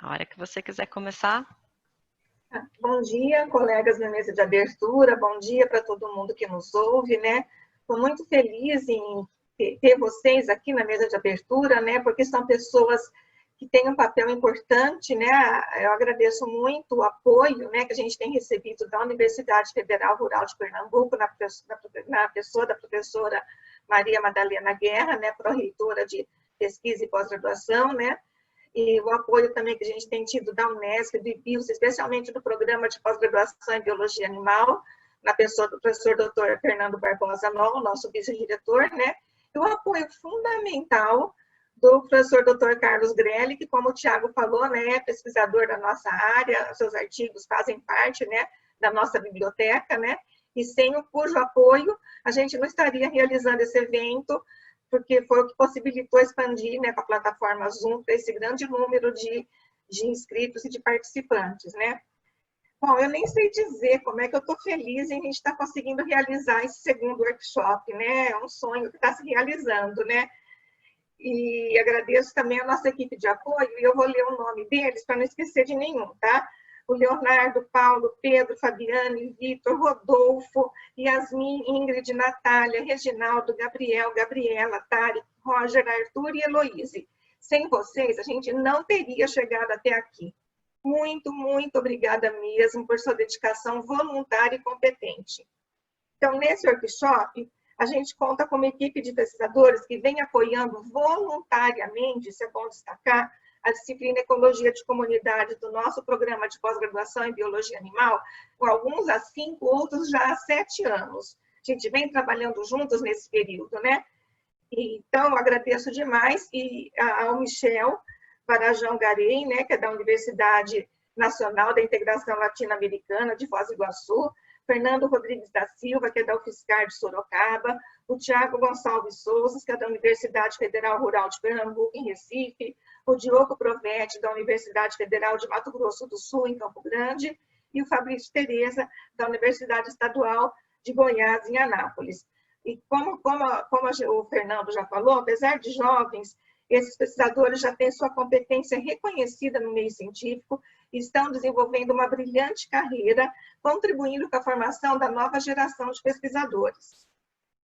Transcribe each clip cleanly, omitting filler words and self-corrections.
A hora que você quiser começar. Bom dia, colegas na mesa de abertura, bom dia para todo mundo que nos ouve, né? Estou muito feliz em ter vocês aqui na mesa de abertura, né? Porque são pessoas que têm um papel importante, né? Eu agradeço muito o apoio, né, que a gente tem recebido da Universidade Federal Rural de Pernambuco, na pessoa da professora Maria Madalena Guerra, né? Pró-reitora de pesquisa e pós-graduação, né? E o apoio também que a gente tem tido da Unesco, do IBIUS, especialmente do programa de pós-graduação em Biologia Animal, na pessoa do professor Dr. Fernando Barbosa Noll, nosso vice-diretor, né? E o apoio fundamental do professor Dr. Carlos Grelli, que, como o Tiago falou, né, é pesquisador da nossa área, seus artigos fazem parte, né, da nossa biblioteca, né? E sem o cujo apoio, a gente não estaria realizando esse evento, porque foi o que possibilitou expandir, né, com a plataforma Zoom, para esse grande número de inscritos e de participantes, né? Bom, eu nem sei dizer como é que eu estou feliz em a gente estar conseguindo realizar esse segundo workshop, né? É um sonho que está se realizando, né? E agradeço também a nossa equipe de apoio, e eu vou ler o nome deles para não esquecer de nenhum, tá? O Leonardo, Paulo, Pedro, Fabiane, Vitor, Rodolfo, Yasmin, Ingrid, Natália, Reginaldo, Gabriel, Gabriela, Tari, Roger, Arthur e Heloíse. Sem vocês, a gente não teria chegado até aqui. Muito, muito obrigada mesmo por sua dedicação voluntária e competente. Então, nesse workshop, a gente conta com uma equipe de pesquisadores que vem apoiando voluntariamente, isso é bom destacar, a disciplina Ecologia de Comunidade do nosso programa de pós-graduação em Biologia Animal, alguns há 5, outros já há 7 anos. A gente vem trabalhando juntos nesse período, né? Então, agradeço demais e ao Michel Varajão Garei, né, que é da Universidade Nacional da Integração Latino-Americana de Foz do Iguaçu, Fernando Rodrigues da Silva, que é da UFSCar de Sorocaba, o Tiago Gonçalves Souza, que é da Universidade Federal Rural de Pernambuco, em Recife, o Diogo Provetti, da Universidade Federal de Mato Grosso do Sul, em Campo Grande, e o Fabrício Tereza, da Universidade Estadual de Goiás, em Anápolis. E como o Fernando já falou, apesar de jovens, esses pesquisadores já têm sua competência reconhecida no meio científico e estão desenvolvendo uma brilhante carreira, contribuindo com a formação da nova geração de pesquisadores.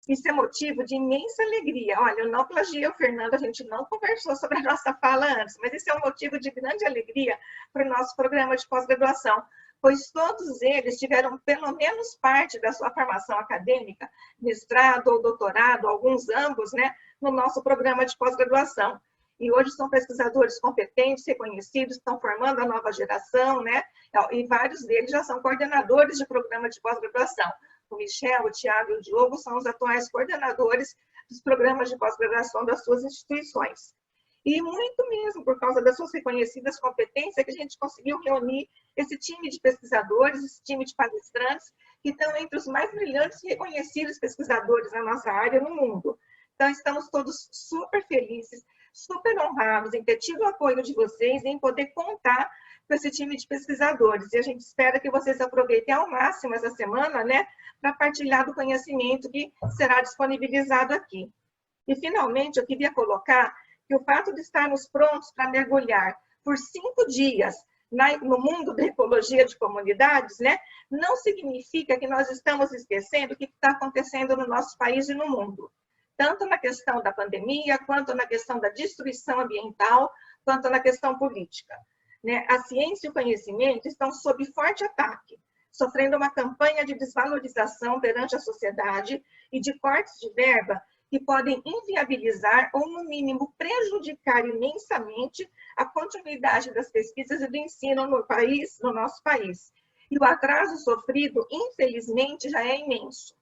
Isso é motivo de imensa alegria. Olha, eu não plagiei o Fernando, a gente não conversou sobre a nossa fala antes, mas isso é um motivo de grande alegria para o nosso programa de pós-graduação, pois todos eles tiveram pelo menos parte da sua formação acadêmica, mestrado ou doutorado, alguns ambos, né, no nosso programa de pós-graduação. E hoje são pesquisadores competentes, reconhecidos, estão formando a nova geração, né, e vários deles já são coordenadores de programa de pós-graduação. O Michel, o Tiago e o Diogo são os atuais coordenadores dos programas de pós-graduação das suas instituições. E muito mesmo por causa das suas reconhecidas competências que a gente conseguiu reunir esse time de pesquisadores, esse time de palestrantes, que estão entre os mais brilhantes e reconhecidos pesquisadores na nossa área no mundo. Então, estamos todos super felizes, super honrados em ter tido o apoio de vocês, em poder contar com esse time de pesquisadores. E a gente espera que vocês aproveitem ao máximo essa semana, né, para partilhar do conhecimento que será disponibilizado aqui. E, finalmente, eu queria colocar que o fato de estarmos prontos para mergulhar por 5 dias no mundo da ecologia de comunidades, né, não significa que nós estamos esquecendo o que está acontecendo no nosso país e no mundo, tanto na questão da pandemia, quanto na questão da destruição ambiental, quanto na questão política. Né? A ciência e o conhecimento estão sob forte ataque, sofrendo uma campanha de desvalorização perante a sociedade e de cortes de verba que podem inviabilizar ou, no mínimo, prejudicar imensamente a continuidade das pesquisas e do ensino no nosso país. E o atraso sofrido, infelizmente, já é imenso.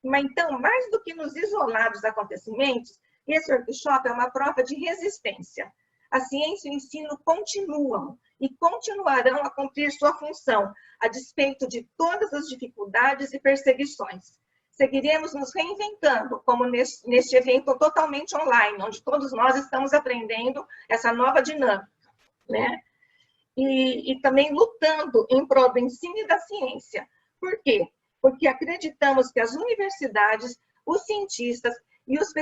Mas, então, mais do que nos isolar dos acontecimentos, esse workshop é uma prova de resistência. A ciência e o ensino continuam e continuarão a cumprir sua função, a despeito de todas as dificuldades e perseguições. Seguiremos nos reinventando, como neste evento totalmente online, onde todos nós estamos aprendendo essa nova dinâmica, né? E também lutando em prol do ensino e da ciência. Por quê? Porque acreditamos que as universidades, os cientistas E os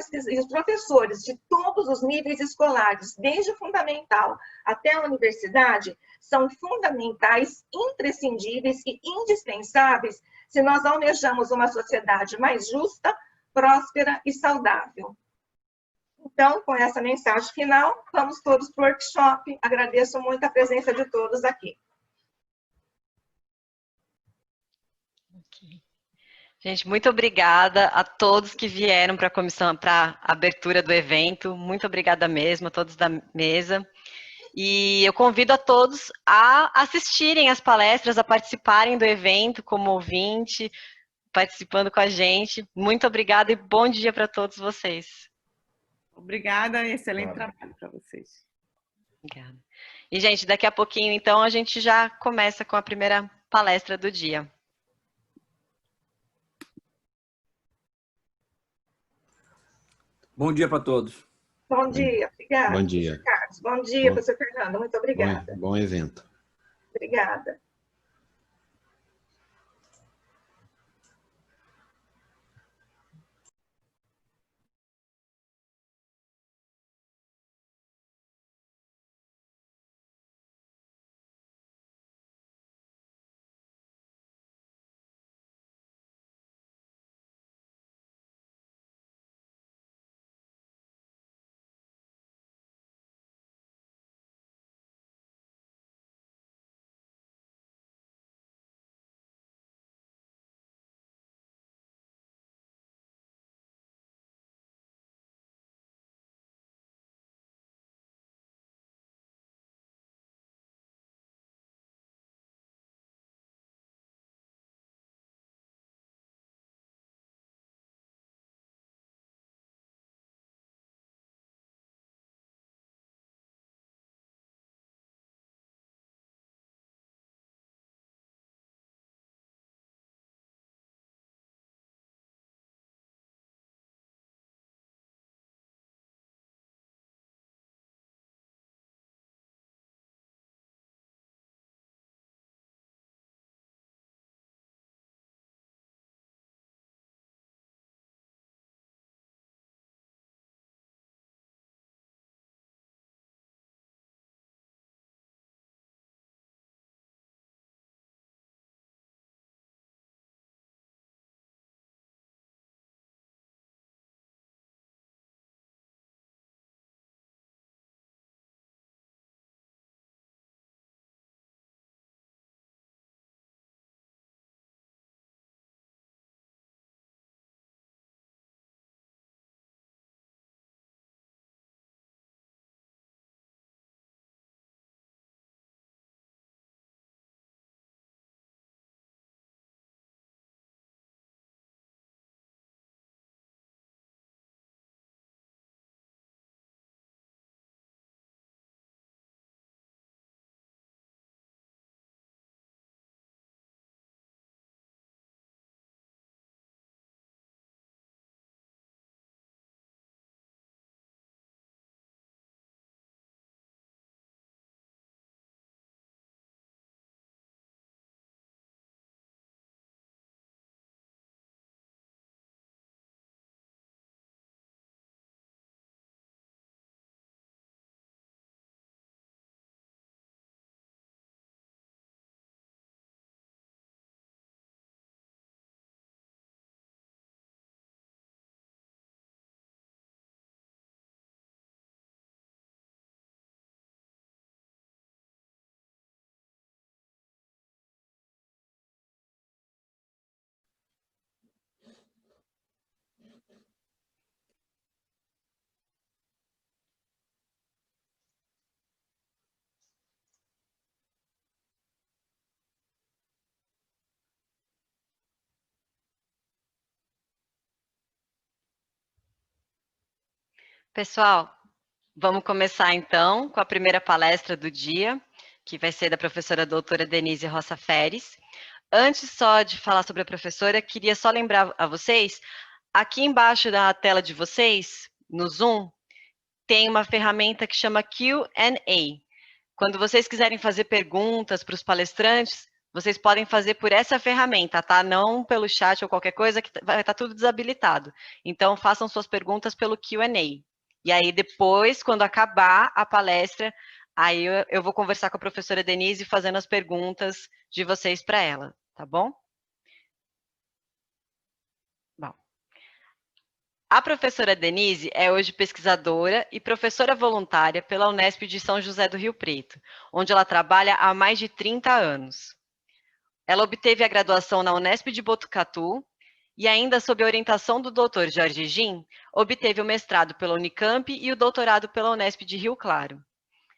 professores de todos os níveis escolares, desde o fundamental até a universidade, são fundamentais, imprescindíveis e indispensáveis se nós almejamos uma sociedade mais justa, próspera e saudável. Então, com essa mensagem final, vamos todos para o workshop. Agradeço muito a presença de todos aqui. Gente, muito obrigada a todos que vieram para a comissão, para a abertura do evento. Muito obrigada mesmo a todos da mesa. E eu convido a todos a assistirem as palestras, a participarem do evento como ouvinte, participando com a gente. Muito obrigada e bom dia para todos vocês. Obrigada, excelente trabalho para vocês. Obrigada. E, gente, daqui a pouquinho, então, a gente já começa com a primeira palestra do dia. Bom dia para todos. Bom dia, obrigada. Bom dia. Carlos. Bom dia, professor Fernando. Muito obrigada. Bom evento. Obrigada. Pessoal, vamos começar então com a primeira palestra do dia, que vai ser da professora doutora Denise Roça Feres. Antes só de falar sobre a professora, queria só lembrar a vocês, aqui embaixo da tela de vocês, no Zoom, tem uma ferramenta que chama Q&A. Quando vocês quiserem fazer perguntas para os palestrantes, vocês podem fazer por essa ferramenta, tá? Não pelo chat ou qualquer coisa, que vai estar tudo desabilitado. Então, façam suas perguntas pelo Q&A. E aí, depois, quando acabar a palestra, aí eu vou conversar com a professora Denise fazendo as perguntas de vocês para ela, tá bom? Bom. A professora Denise é hoje pesquisadora e professora voluntária pela Unesp de São José do Rio Preto, onde ela trabalha há mais de 30 anos. Ela obteve a graduação na Unesp de Botucatu e ainda sob a orientação do Dr. Jorge Gin, obteve o mestrado pela Unicamp e o doutorado pela Unesp de Rio Claro.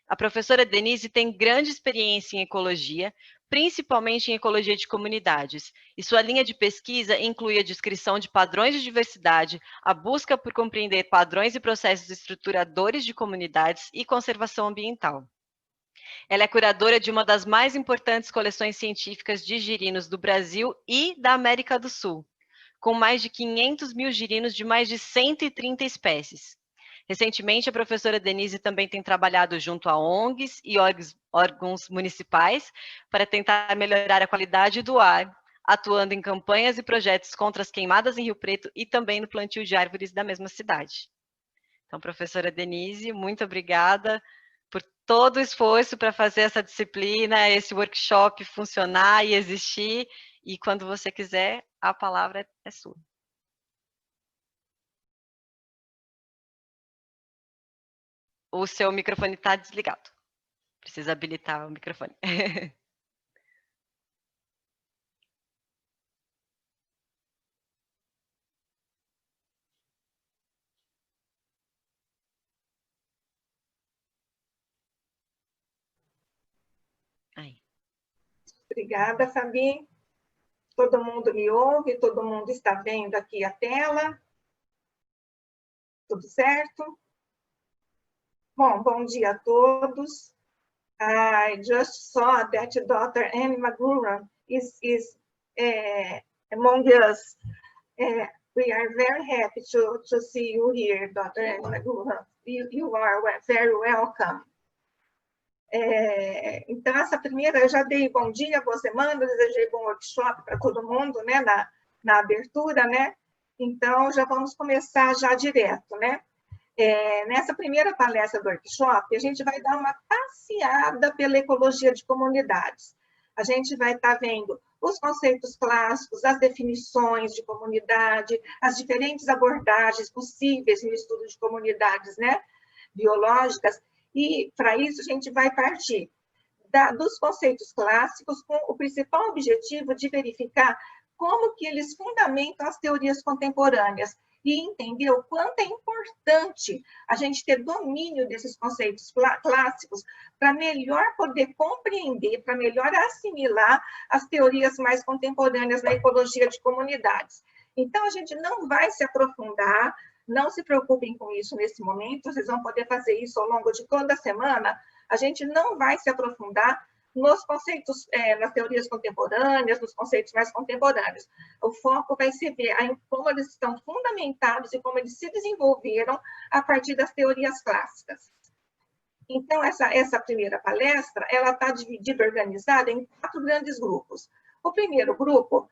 A professora Denise tem grande experiência em ecologia, principalmente em ecologia de comunidades, e sua linha de pesquisa inclui a descrição de padrões de diversidade, a busca por compreender padrões e processos estruturadores de comunidades e conservação ambiental. Ela é curadora de uma das mais importantes coleções científicas de girinos do Brasil e da América do Sul, com mais de 500 mil girinos de mais de 130 espécies. Recentemente, a professora Denise também tem trabalhado junto a ONGs e órgãos municipais para tentar melhorar a qualidade do ar, atuando em campanhas e projetos contra as queimadas em Rio Preto e também no plantio de árvores da mesma cidade. Então, professora Denise, muito obrigada por todo o esforço para fazer essa disciplina, esse workshop funcionar e existir. E quando você quiser, a palavra é sua. O seu microfone está desligado. Precisa habilitar o microfone. Aí. Obrigada, Fabi. Todo mundo me ouve? Todo mundo está vendo aqui a tela? Tudo certo? Bom dia a todos. I just saw that Dr. Anne McGurran is among us. We are very happy to see you here, Dr. Anne McGurran. You are very welcome. Então, essa primeira, eu já dei bom dia, boa semana, desejei bom workshop para todo mundo, né, na abertura, né? Então, já vamos começar já direto, né? Nessa primeira palestra do workshop, a gente vai dar uma passeada pela ecologia de comunidades. A gente vai estar vendo os conceitos clássicos, as definições de comunidade, as diferentes abordagens possíveis no estudo de comunidades, né, biológicas, e para isso a gente vai partir dos conceitos clássicos com o principal objetivo de verificar como que eles fundamentam as teorias contemporâneas e entender o quanto é importante a gente ter domínio desses conceitos clássicos para melhor poder compreender, para melhor assimilar as teorias mais contemporâneas na ecologia de comunidades. Então, a gente não vai se aprofundar, não se preocupem com isso nesse momento, vocês vão poder fazer isso ao longo de toda a semana, a gente não vai se aprofundar nos conceitos, nas teorias contemporâneas, nos conceitos mais contemporâneos. O foco vai ser ver como eles estão fundamentados e como eles se desenvolveram a partir das teorias clássicas. Então, essa primeira palestra, ela está dividida, organizada em 4 grandes grupos. O primeiro grupo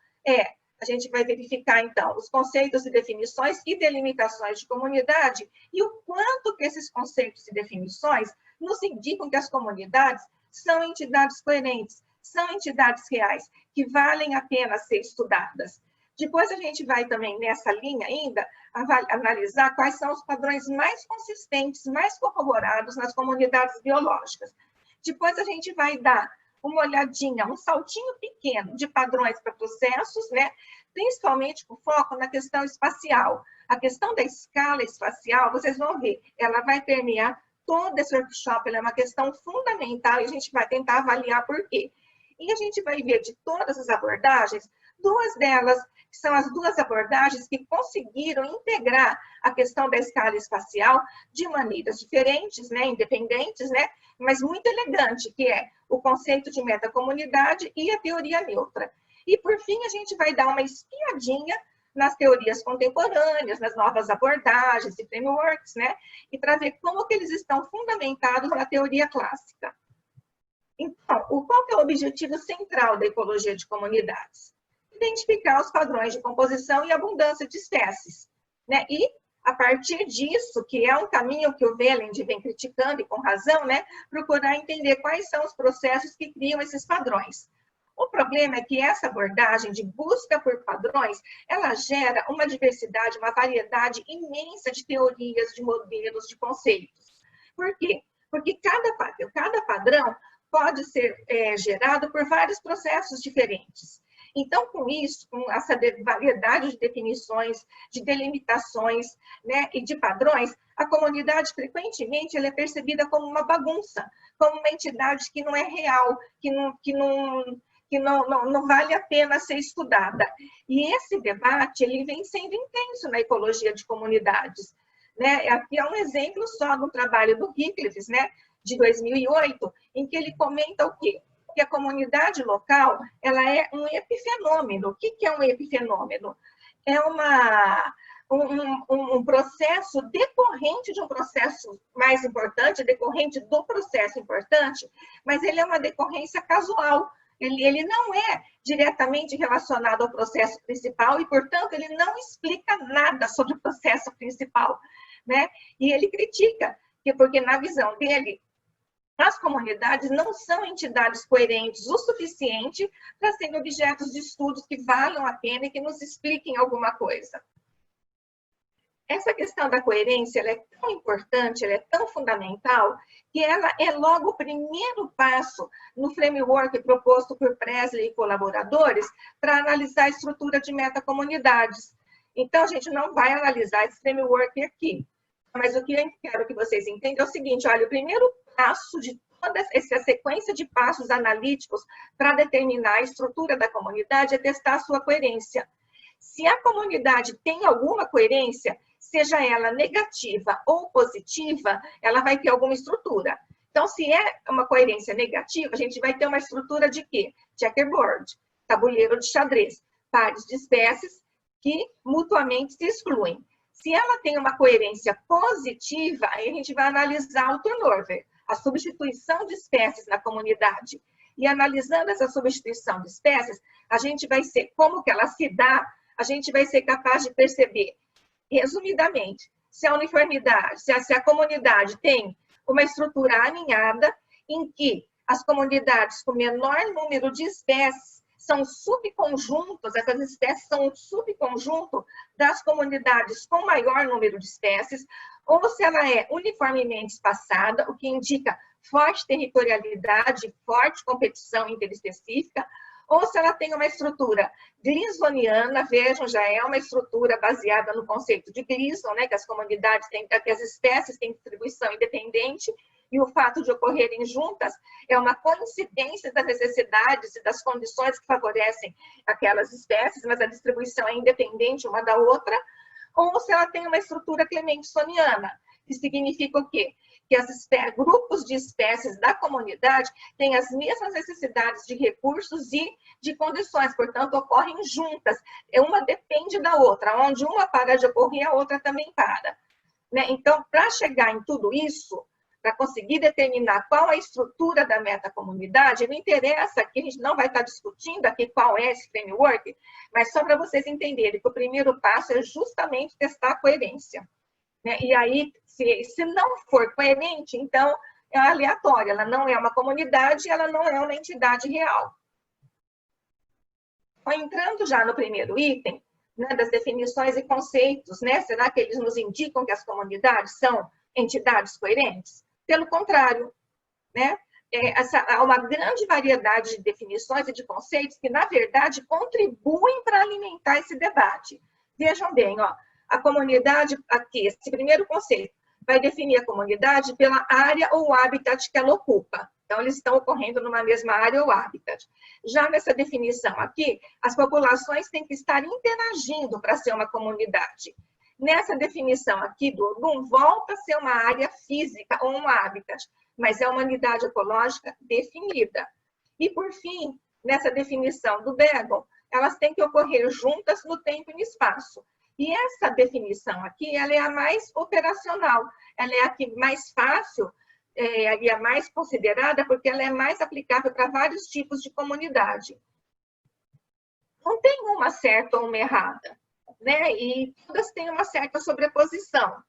a gente vai verificar, então, os conceitos e definições e delimitações de comunidade e o quanto que esses conceitos e definições nos indicam que as comunidades são entidades coerentes, são entidades reais, que valem a pena ser estudadas. Depois a gente vai também, nessa linha ainda, analisar quais são os padrões mais consistentes, mais corroborados nas comunidades biológicas. Depois a gente vai dar uma olhadinha, um saltinho pequeno de padrões para processos, né? Principalmente com foco na questão espacial. A questão da escala espacial, vocês vão ver, ela vai permear todo esse workshop, ela é uma questão fundamental e a gente vai tentar avaliar por quê. E a gente vai ver de todas as abordagens, 2 delas que são as 2 abordagens que conseguiram integrar a questão da escala espacial de maneiras diferentes, né, independentes, né, mas muito elegante, que é o conceito de metacomunidade e a teoria neutra. E, por fim, a gente vai dar uma espiadinha nas teorias contemporâneas, nas novas abordagens e frameworks, né, e para ver como que eles estão fundamentados na teoria clássica. Então, qual que é o objetivo central da ecologia de comunidades? Identificar os padrões de composição e abundância de espécies, né? E, a partir disso, que é um caminho que o Wieland vem criticando, e com razão, né? Procurar entender quais são os processos que criam esses padrões. O problema é que essa abordagem de busca por padrões, ela gera uma diversidade, uma variedade imensa de teorias, de modelos, de conceitos. Por quê? Porque cada padrão pode ser gerado por vários processos diferentes. Então, com isso, com essa variedade de definições, de delimitações, né, e de padrões, a comunidade, frequentemente, ela é percebida como uma bagunça, como uma entidade que não é real, que não vale a pena ser estudada. E esse debate, ele vem sendo intenso na ecologia de comunidades, né? Aqui é um exemplo só do trabalho do Rickliff, né, de 2008, em que ele comenta o quê? Que a comunidade local, ela é um epifenômeno. O que é um epifenômeno? É um processo decorrente de um processo mais importante, decorrente do processo importante, mas ele é uma decorrência casual. Ele não é diretamente relacionado ao processo principal e, portanto, ele não explica nada sobre o processo principal, né? E ele critica, porque na visão dele, as comunidades não são entidades coerentes o suficiente para serem objetos de estudos que valham a pena e que nos expliquem alguma coisa. Essa questão da coerência, ela é tão importante, ela é tão fundamental, que ela é logo o primeiro passo no framework proposto por Presley e colaboradores para analisar a estrutura de metacomunidades. Então, a gente não vai analisar esse framework aqui, mas o que eu quero que vocês entendam é o seguinte: olha, o primeiro passo de toda essa sequência de passos analíticos para determinar a estrutura da comunidade é testar a sua coerência. Se a comunidade tem alguma coerência, seja ela negativa ou positiva, ela vai ter alguma estrutura. Então, se é uma coerência negativa, a gente vai ter uma estrutura de quê? Checkerboard, tabuleiro de xadrez, pares de espécies que mutuamente se excluem. Se ela tem uma coerência positiva, aí a gente vai analisar o turnover, a substituição de espécies na comunidade. E analisando essa substituição de espécies, a gente vai ser, como que ela se dá, a gente vai ser capaz de perceber, resumidamente, se a uniformidade, se a comunidade tem uma estrutura alinhada, em que as comunidades com menor número de espécies são subconjuntos, essas espécies são um subconjunto das comunidades com maior número de espécies, ou se ela é uniformemente espaçada, o que indica forte territorialidade, forte competição interespecífica, ou se ela tem uma estrutura glisoniana, vejam, já é uma estrutura baseada no conceito de Gleason, né, que as comunidades têm, que as espécies têm distribuição independente, e o fato de ocorrerem juntas é uma coincidência das necessidades e das condições que favorecem aquelas espécies, mas a distribuição é independente uma da outra, ou se ela tem uma estrutura clementsoniana, que significa o quê? Que grupos de espécies da comunidade têm as mesmas necessidades de recursos e de condições, portanto, ocorrem juntas. Uma depende da outra, onde uma para de ocorrer, a outra também para, né? Então, para chegar em tudo isso, para conseguir determinar qual a estrutura da metacomunidade, não interessa, aqui a gente não vai estar discutindo aqui qual é esse framework, mas só para vocês entenderem que o primeiro passo é justamente testar a coerência, né? E aí, se não for coerente, então é aleatória, ela não é uma comunidade, ela não é uma entidade real. Entrando já no primeiro item, né, das definições e conceitos, né? Será que eles nos indicam que as comunidades são entidades coerentes? Pelo contrário, né? Há uma grande variedade de definições e de conceitos que, na verdade, contribuem para alimentar esse debate. Vejam bem, ó, a comunidade, aqui, esse primeiro conceito, vai definir a comunidade pela área ou habitat que ela ocupa. Então, eles estão ocorrendo numa mesma área ou habitat. Já nessa definição aqui, as populações têm que estar interagindo para ser uma comunidade. Nessa definição aqui do Odum, volta a ser uma área física ou um habitat, mas é uma unidade ecológica definida. E, por fim, nessa definição do Begon, elas têm que ocorrer juntas no tempo e no espaço. E essa definição aqui, ela é a mais operacional, ela é a que mais fácil e a mais considerada porque ela é mais aplicável para vários tipos de comunidade. Não tem uma certa ou uma errada, né? E todas têm uma certa sobreposição,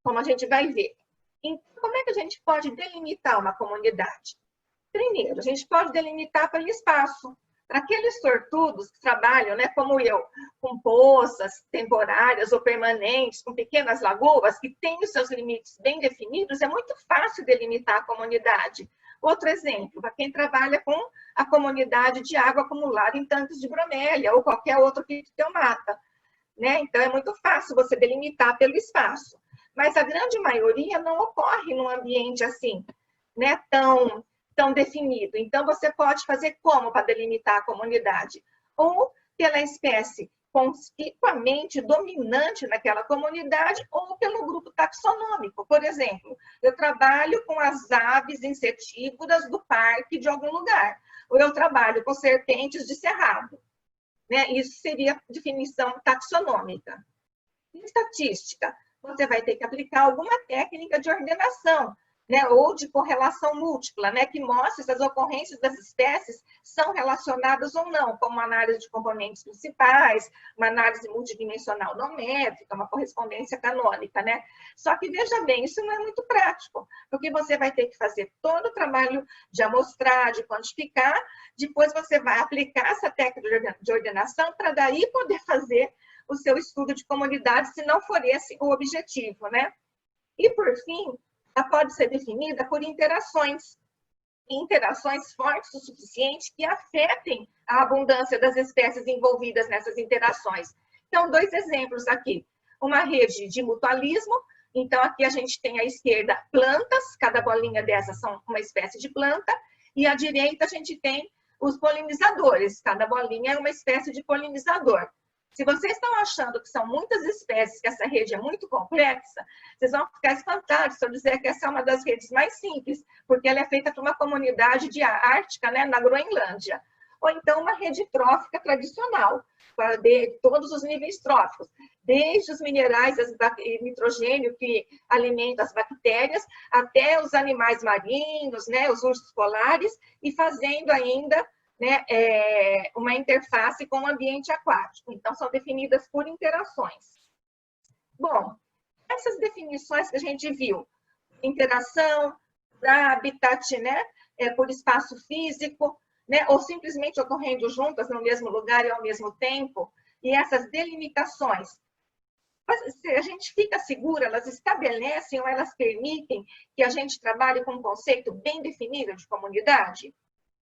como a gente vai ver. Então, como é que a gente pode delimitar uma comunidade? Primeiro, a gente pode delimitar pelo espaço. Para aqueles sortudos que trabalham, né, como eu, com poças temporárias ou permanentes, com pequenas lagoas, que têm os seus limites bem definidos, é muito fácil delimitar a comunidade. Outro exemplo, para quem trabalha com a comunidade de água acumulada em tanques de bromélia ou qualquer outro tipo de mata, né? Então, é muito fácil você delimitar pelo espaço. Mas a grande maioria não ocorre num ambiente assim, né, tão definido. Então, você pode fazer como para delimitar a comunidade? Ou pela espécie conspicuamente dominante naquela comunidade, ou pelo grupo taxonômico. Por exemplo, eu trabalho com as aves insetívoras do parque de algum lugar, ou eu trabalho com serpentes de cerrado, né? Isso seria definição taxonômica. Em estatística, você vai ter que aplicar alguma técnica de ordenação, né, ou de correlação múltipla, né, que mostra se as ocorrências das espécies são relacionadas ou não, como uma análise de componentes principais, uma análise multidimensional não métrica, uma correspondência canônica, né? Só que, veja bem, isso não é muito prático, porque você vai ter que fazer todo o trabalho de amostrar, de quantificar, depois você vai aplicar essa técnica de ordenação para daí poder fazer o seu estudo de comunidade, se não for esse o objetivo, né? E, por fim, ela pode ser definida por interações fortes o suficiente que afetem a abundância das espécies envolvidas nessas interações. Então, 2 exemplos aqui. Uma rede de mutualismo, então aqui a gente tem à esquerda plantas, cada bolinha dessas são uma espécie de planta, e à direita a gente tem os polinizadores, cada bolinha é uma espécie de polinizador. Se vocês estão achando que são muitas espécies, que essa rede é muito complexa, vocês vão ficar espantados se eu dizer que essa é uma das redes mais simples, porque ela é feita por uma comunidade de ártica, né, na Groenlândia. Ou então uma rede trófica tradicional, de todos os níveis tróficos, desde os minerais e nitrogênio que alimentam as bactérias, até os animais marinhos, né, os ursos polares, e fazendo ainda, né, uma interface com o ambiente aquático. Então, são definidas por interações. Bom, essas definições que a gente viu, interação, habitat, né, por espaço físico, né, ou simplesmente ocorrendo juntas no mesmo lugar e ao mesmo tempo, e essas delimitações, se a gente fica segura, elas estabelecem ou elas permitem que a gente trabalhe com um conceito bem definido de comunidade?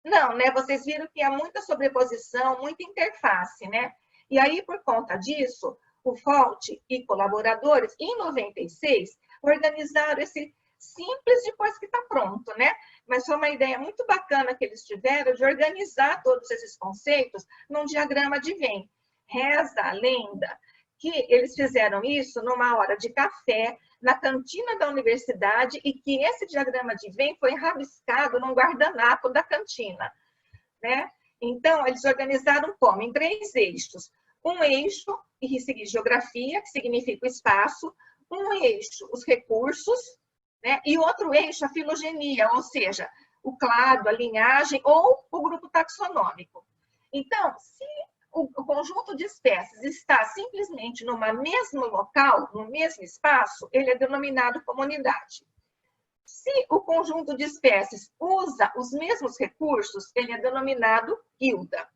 Não, né? Vocês viram que há muita sobreposição, muita interface, né? E aí, por conta disso, o Falt e colaboradores, em 96, organizaram esse simples depois que está pronto, né? Mas foi uma ideia muito bacana que eles tiveram de organizar todos esses conceitos num diagrama de Venn. Reza a lenda que eles fizeram isso numa hora de café, na cantina da universidade, e que esse diagrama de Venn foi rabiscado num guardanapo da cantina, né? Então, eles organizaram como? Em 3 eixos. Um eixo, e seguir geografia, que significa o espaço, um eixo, os recursos, né? E outro eixo, a filogenia, ou seja, o clado, a linhagem ou o grupo taxonômico. Então, se o conjunto de espécies está simplesmente no mesmo local, no mesmo espaço, ele é denominado comunidade. Se o conjunto de espécies usa os mesmos recursos, ele é denominado guilda.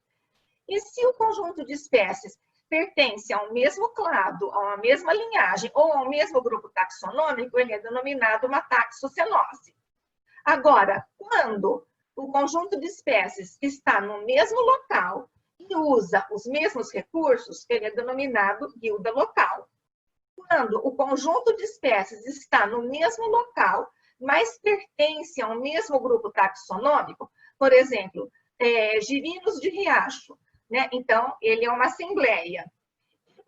E se o conjunto de espécies pertence ao mesmo clado, a uma mesma linhagem ou ao mesmo grupo taxonômico, ele é denominado uma taxocenose. Agora, quando o conjunto de espécies está no mesmo local e usa os mesmos recursos, ele é denominado guilda local. Quando o conjunto de espécies está no mesmo local, mas pertence ao mesmo grupo taxonômico, por exemplo, girinos de riacho, né? Então, ele é uma assembleia.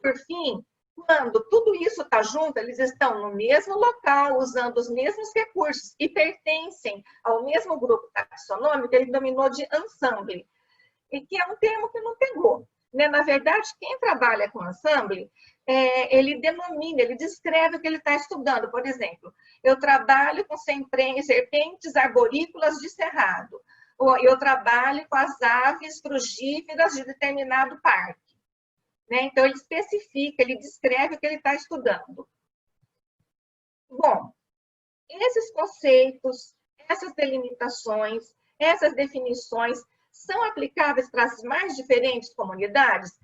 Por fim, quando tudo isso está junto, eles estão no mesmo local, usando os mesmos recursos e pertencem ao mesmo grupo taxonômico, ele dominou de ensemble, e que é um termo que não pegou. Né? Na verdade, quem trabalha com ensemble, ele denomina, ele descreve o que ele está estudando. Por exemplo, eu trabalho com serpentes arborícolas de cerrado, ou eu trabalho com as aves frugívoras de determinado parque. Né? Então, ele especifica, ele descreve o que ele está estudando. Bom, esses conceitos, essas delimitações, essas definições são aplicáveis para as mais diferentes comunidades?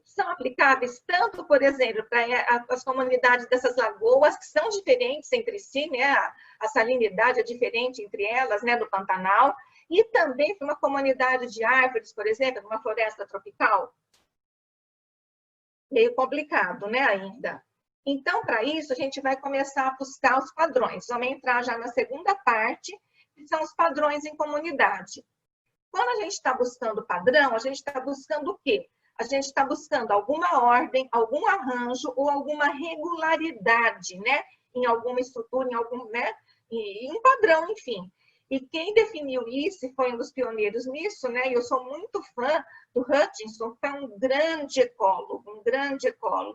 São aplicáveis tanto, por exemplo, para as comunidades dessas lagoas, que são diferentes entre si, né? A salinidade é diferente entre elas, né? Do Pantanal, e também para uma comunidade de árvores, por exemplo, numa floresta tropical. Meio complicado, né, ainda. Então, para isso, a gente vai começar a buscar os padrões. Vamos entrar já na segunda parte, que são os padrões em comunidade. Quando a gente está buscando padrão, a gente está buscando o quê? A gente está buscando alguma ordem, algum arranjo ou alguma regularidade, né? Em alguma estrutura, em algum, né? Em um padrão, enfim. E quem definiu isso foi um dos pioneiros nisso, né? E eu sou muito fã do Hutchinson, que foi um grande ecólogo,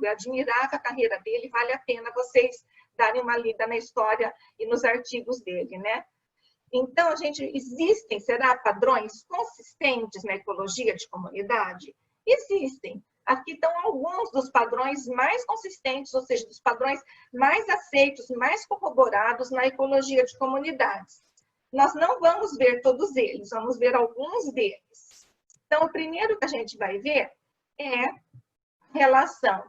Eu admirava a carreira dele, vale a pena vocês darem uma lida na história e nos artigos dele, né? Então, existem, será, padrões consistentes na ecologia de comunidade? Existem. Aqui estão alguns dos padrões mais consistentes, ou seja, dos padrões mais aceitos, mais corroborados na ecologia de comunidades. Nós não vamos ver todos eles, vamos ver alguns deles. Então, o primeiro que a gente vai ver é a relação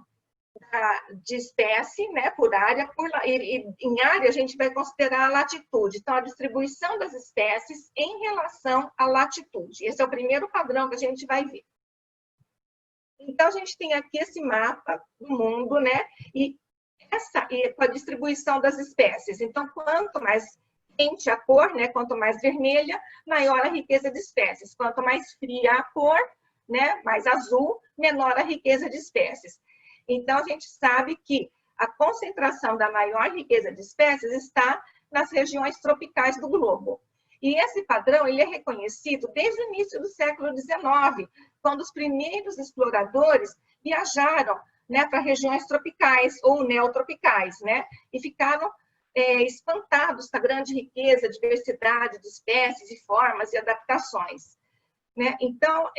de espécie, né, por área, e em área a gente vai considerar a latitude. Então, a distribuição das espécies em relação à latitude. Esse é o primeiro padrão que a gente vai ver. Então, a gente tem aqui esse mapa do mundo, né, e com a distribuição das espécies. Então, quanto mais quente a cor, né, quanto mais vermelha, maior a riqueza de espécies. Quanto mais fria a cor, né, mais azul, menor a riqueza de espécies. Então, a gente sabe que a concentração da maior riqueza de espécies está nas regiões tropicais do globo. E esse padrão ele é reconhecido desde o início do século XIX, quando os primeiros exploradores viajaram, né, para regiões tropicais ou neotropicais, né, e ficaram espantados com a grande riqueza, diversidade de espécies e formas e adaptações. Né? Então,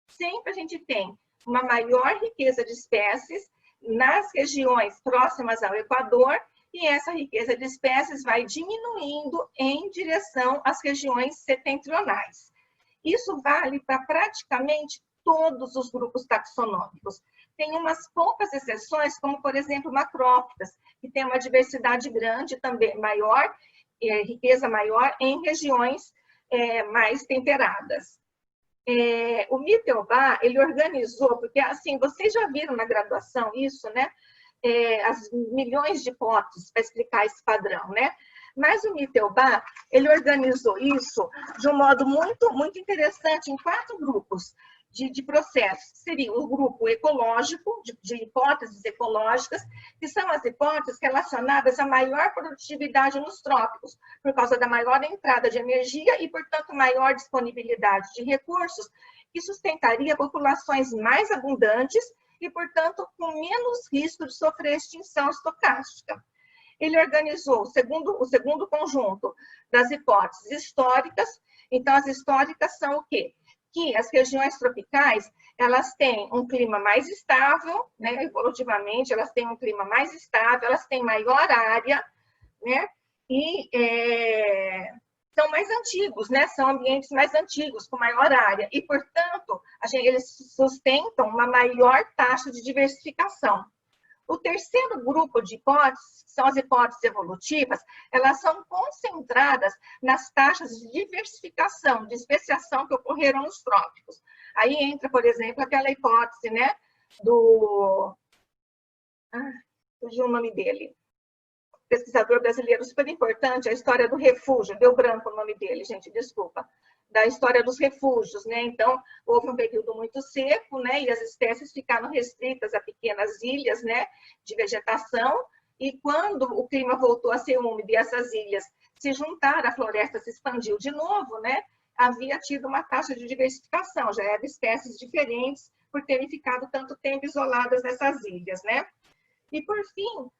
sempre a gente tem uma maior riqueza de espécies nas regiões próximas ao Equador, e essa riqueza de espécies vai diminuindo em direção às regiões setentrionais. Isso vale para praticamente todos os grupos taxonômicos. Tem umas poucas exceções, como, por exemplo, macrófitas, que tem uma diversidade grande, também maior, riqueza maior, em regiões mais temperadas. O Mittelbach, ele organizou, porque assim, vocês já viram na graduação isso, né? As milhões de hipóteses para explicar esse padrão, né? Mas o Mittelbach, ele organizou isso de um modo muito, muito interessante em 4 grupos de processos. Seria um grupo ecológico, de hipóteses ecológicas, que são as hipóteses relacionadas à maior produtividade nos trópicos, por causa da maior entrada de energia e, portanto, maior disponibilidade de recursos, que sustentaria populações mais abundantes e, portanto, com menos risco de sofrer extinção estocástica. Ele organizou o segundo conjunto das hipóteses históricas. Então, as históricas são o quê? Que as regiões tropicais, elas têm um clima mais estável, né? Evolutivamente, elas têm um clima mais estável, elas têm maior área, né? E são mais antigos, né? São ambientes mais antigos, com maior área. E, portanto, eles sustentam uma maior taxa de diversificação. O terceiro grupo de hipóteses, que são as hipóteses evolutivas, elas são concentradas nas taxas de diversificação, de especiação que ocorreram nos trópicos. Aí entra, por exemplo, aquela hipótese, né, fugiu o nome dele, pesquisador brasileiro super importante, a história do refúgio, deu branco o nome dele, gente, desculpa, da história dos refúgios, né? Então, houve um período muito seco, né? E as espécies ficaram restritas a pequenas ilhas, né? De vegetação, e quando o clima voltou a ser úmido e essas ilhas se juntaram, a floresta se expandiu de novo, né? havia tido uma taxa de diversificação, já eram espécies diferentes por terem ficado tanto tempo isoladas nessas ilhas, né? E, por fim,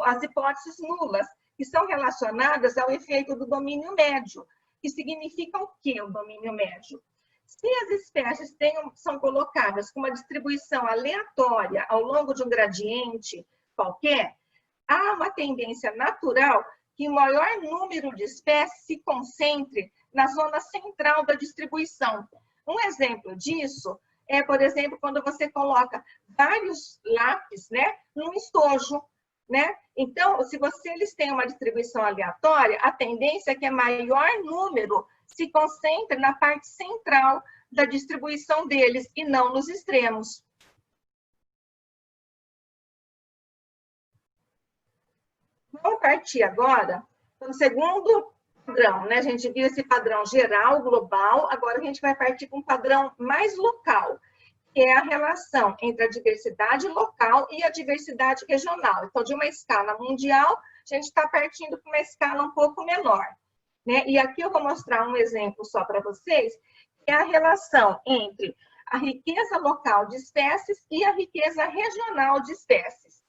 as hipóteses nulas, que são relacionadas ao efeito do domínio médio, que significa o quê, o domínio médio? Se as espécies são colocadas com uma distribuição aleatória ao longo de um gradiente qualquer, há uma tendência natural que o maior número de espécies se concentre na zona central da distribuição. Um exemplo disso é, por exemplo, quando você coloca vários lápis, né, num estojo, né? Então, se eles têm uma distribuição aleatória, a tendência é que o maior número se concentre na parte central da distribuição deles e não nos extremos. Vamos partir agora para o segundo padrão, né? A gente viu esse padrão geral, global, agora a gente vai partir para um padrão mais local, que é a relação entre a diversidade local e a diversidade regional. Então, de uma escala mundial, a gente está partindo para uma escala um pouco menor, né? E aqui eu vou mostrar um exemplo só para vocês, que é a relação entre a riqueza local de espécies e a riqueza regional de espécies.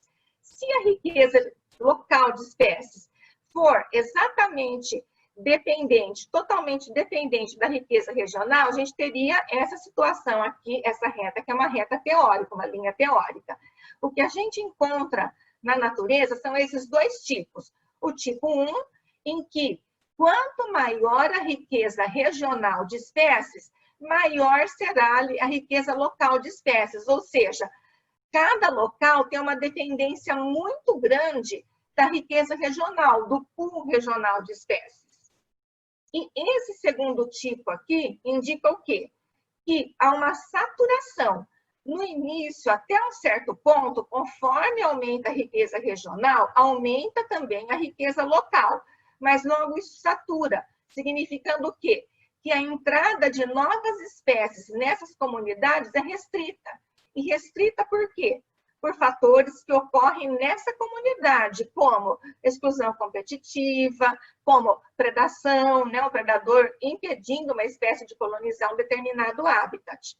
Se a riqueza local de espécies for exatamente dependente, totalmente dependente da riqueza regional, a gente teria essa situação aqui, essa reta, que é uma reta teórica, uma linha teórica. O que a gente encontra na natureza são esses dois tipos. O tipo 1, em que quanto maior a riqueza regional de espécies, maior será a riqueza local de espécies, ou seja, cada local tem uma dependência muito grande da riqueza regional, do pool regional de espécies. E esse segundo tipo aqui indica o quê? Que há uma saturação. No início, até um certo ponto, conforme aumenta a riqueza regional, aumenta também a riqueza local. Mas logo isso satura, significando o quê? Que a entrada de novas espécies nessas comunidades é restrita. E restrita por quê? Por fatores que ocorrem nessa comunidade, como exclusão competitiva, como predação, né? O predador impedindo uma espécie de colonizar um determinado habitat.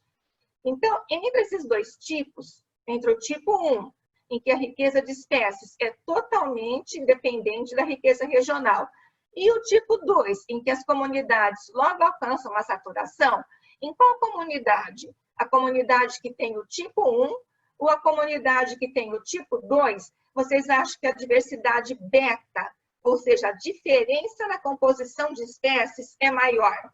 Então, entre esses dois tipos, entre o tipo 1, em que a riqueza de espécies é totalmente independente da riqueza regional, e o tipo 2, em que as comunidades logo alcançam uma saturação, em qual comunidade? A comunidade que tem o tipo 1 ou a comunidade que tem o tipo 2, vocês acham que a diversidade beta, ou seja, a diferença na composição de espécies é maior?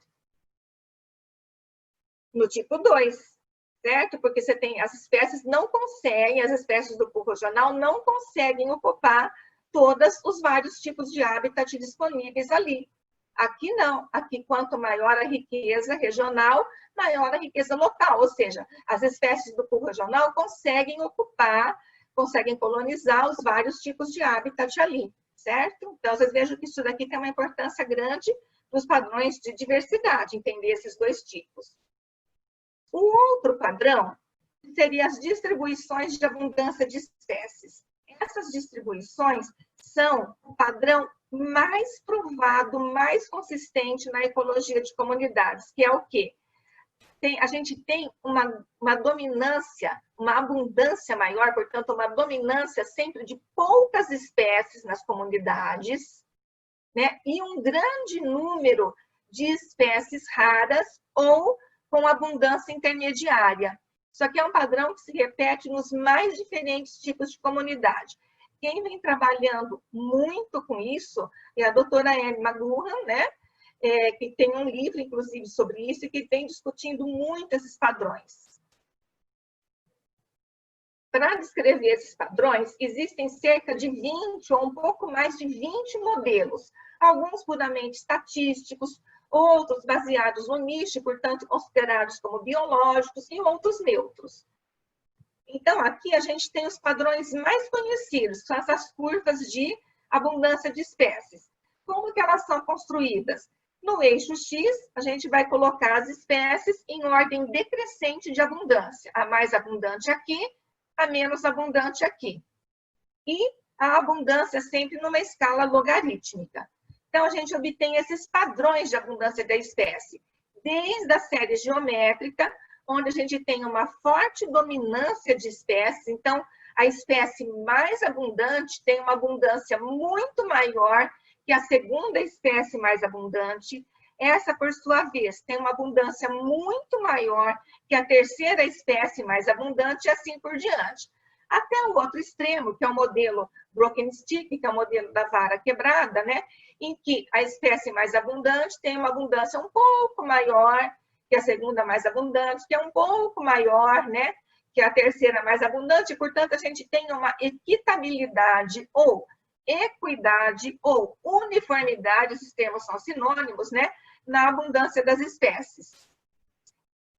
No tipo 2, certo? Porque você tem, as espécies não conseguem, as espécies do pool regional não conseguem ocupar todos os vários tipos de habitat disponíveis ali. Aqui não, aqui quanto maior a riqueza regional, maior a riqueza local, ou seja, as espécies do pool regional conseguem ocupar, conseguem colonizar os vários tipos de habitat ali, certo? Então, vocês vejam que isso daqui tem uma importância grande nos padrões de diversidade, entender esses dois tipos. O outro padrão seria as distribuições de abundância de espécies. Essas distribuições são o padrão mais provado, mais consistente na ecologia de comunidades, que é o quê? A gente tem uma dominância, uma abundância maior, portanto, uma dominância sempre de poucas espécies nas comunidades, né? E um grande número de espécies raras ou com abundância intermediária. Isso aqui é um padrão que se repete nos mais diferentes tipos de comunidade. Quem vem trabalhando muito com isso é a doutora Anne McGuhan, né? Que tem um livro, inclusive, sobre isso e que vem discutindo muito esses padrões. Para descrever esses padrões, existem cerca de 20 ou um pouco mais de 20 modelos, alguns puramente estatísticos, outros baseados no nicho, portanto, considerados como biológicos, e outros neutros. Então, aqui a gente tem os padrões mais conhecidos, que são essas curvas de abundância de espécies. Como que elas são construídas? No eixo X, a gente vai colocar as espécies em ordem decrescente de abundância. A mais abundante aqui, a menos abundante aqui. E a abundância sempre numa escala logarítmica. Então, a gente obtém esses padrões de abundância da espécie, desde a série geométrica, onde a gente tem uma forte dominância de espécies. Então, a espécie mais abundante tem uma abundância muito maior que a segunda espécie mais abundante. Essa, por sua vez, tem uma abundância muito maior que a terceira espécie mais abundante, e assim por diante. Até o outro extremo, que é o modelo Broken Stick, que é o modelo da vara quebrada, né? Em que a espécie mais abundante tem uma abundância um pouco maior que a segunda mais abundante, que é um pouco maior, né? Que a terceira mais abundante, e, portanto, a gente tem uma equitabilidade ou equidade ou uniformidade, esses termos são sinônimos, né? Na abundância das espécies.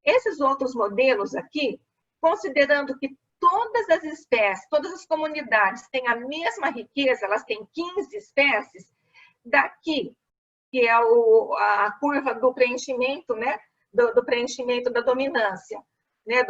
Esses outros modelos aqui, considerando que todas as espécies, todas as comunidades têm a mesma riqueza, elas têm 15 espécies, daqui, que é a curva do preenchimento, né? Do preenchimento da dominância, né?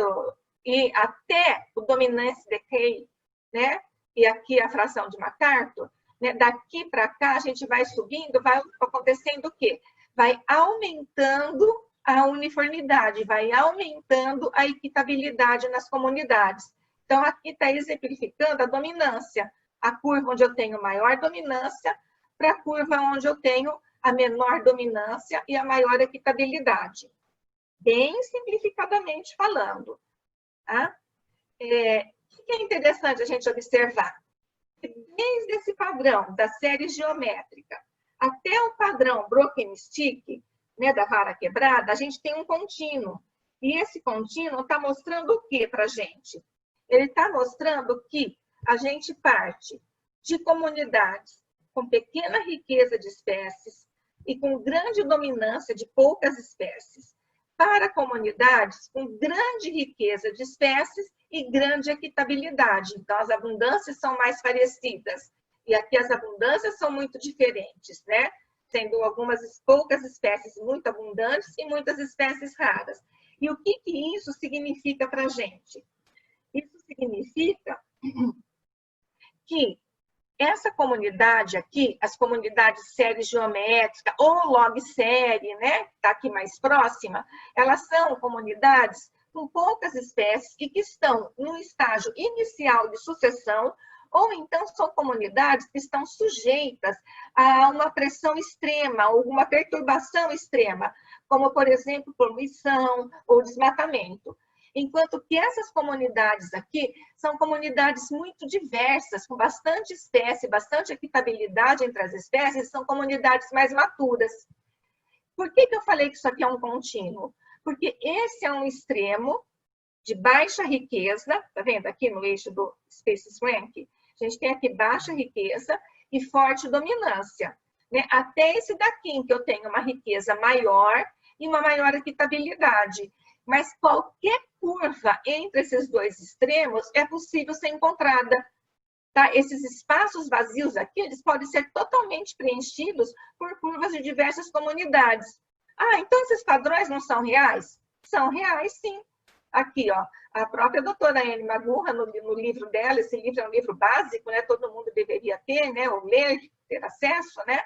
E até o dominance decay, né? E aqui a fração de MacArthur, né? Daqui para cá a gente vai subindo, vai acontecendo o quê? Vai aumentando a uniformidade, vai aumentando a equitabilidade nas comunidades. Então, aqui está exemplificando a dominância, a curva onde eu tenho maior dominância para a curva onde eu tenho a menor dominância e a maior equitabilidade. Bem simplificadamente falando. Tá? O que é interessante a gente observar? Desde esse padrão da série geométrica até o padrão Broken Stick, né, da vara quebrada, a gente tem um contínuo. E esse contínuo está mostrando o que para a gente? Ele está mostrando que a gente parte de comunidades com pequena riqueza de espécies e com grande dominância de poucas espécies, para comunidades com grande riqueza de espécies e grande equitabilidade. Então, as abundâncias são mais parecidas. E aqui as abundâncias são muito diferentes, né? Sendo algumas poucas espécies muito abundantes e muitas espécies raras. E o que isso significa para a gente? Isso significa que essa comunidade aqui, as comunidades série geométrica ou log série, né, que está aqui mais próxima, elas são comunidades com poucas espécies e que estão no estágio inicial de sucessão, ou então são comunidades que estão sujeitas a uma pressão extrema, ou uma perturbação extrema, como, por exemplo, poluição ou desmatamento. Enquanto que essas comunidades aqui são comunidades muito diversas, com bastante espécie, bastante equitabilidade entre as espécies, são comunidades mais maturas. Por que eu falei que isso aqui é um contínuo? Porque esse é um extremo de baixa riqueza, tá vendo aqui no eixo do Space Rank? A gente tem aqui baixa riqueza e forte dominância, né? Até esse daqui, em que eu tenho uma riqueza maior e uma maior equitabilidade. Mas qualquer curva entre esses dois extremos é possível ser encontrada. Tá? Esses espaços vazios aqui, eles podem ser totalmente preenchidos por curvas de diversas comunidades. Ah, então esses padrões não são reais? São reais, sim. Aqui, ó, a própria doutora Anne Magurra, no livro dela, esse livro é um livro básico, né? Todo mundo deveria ter, né? Ou ler, ter acesso, né?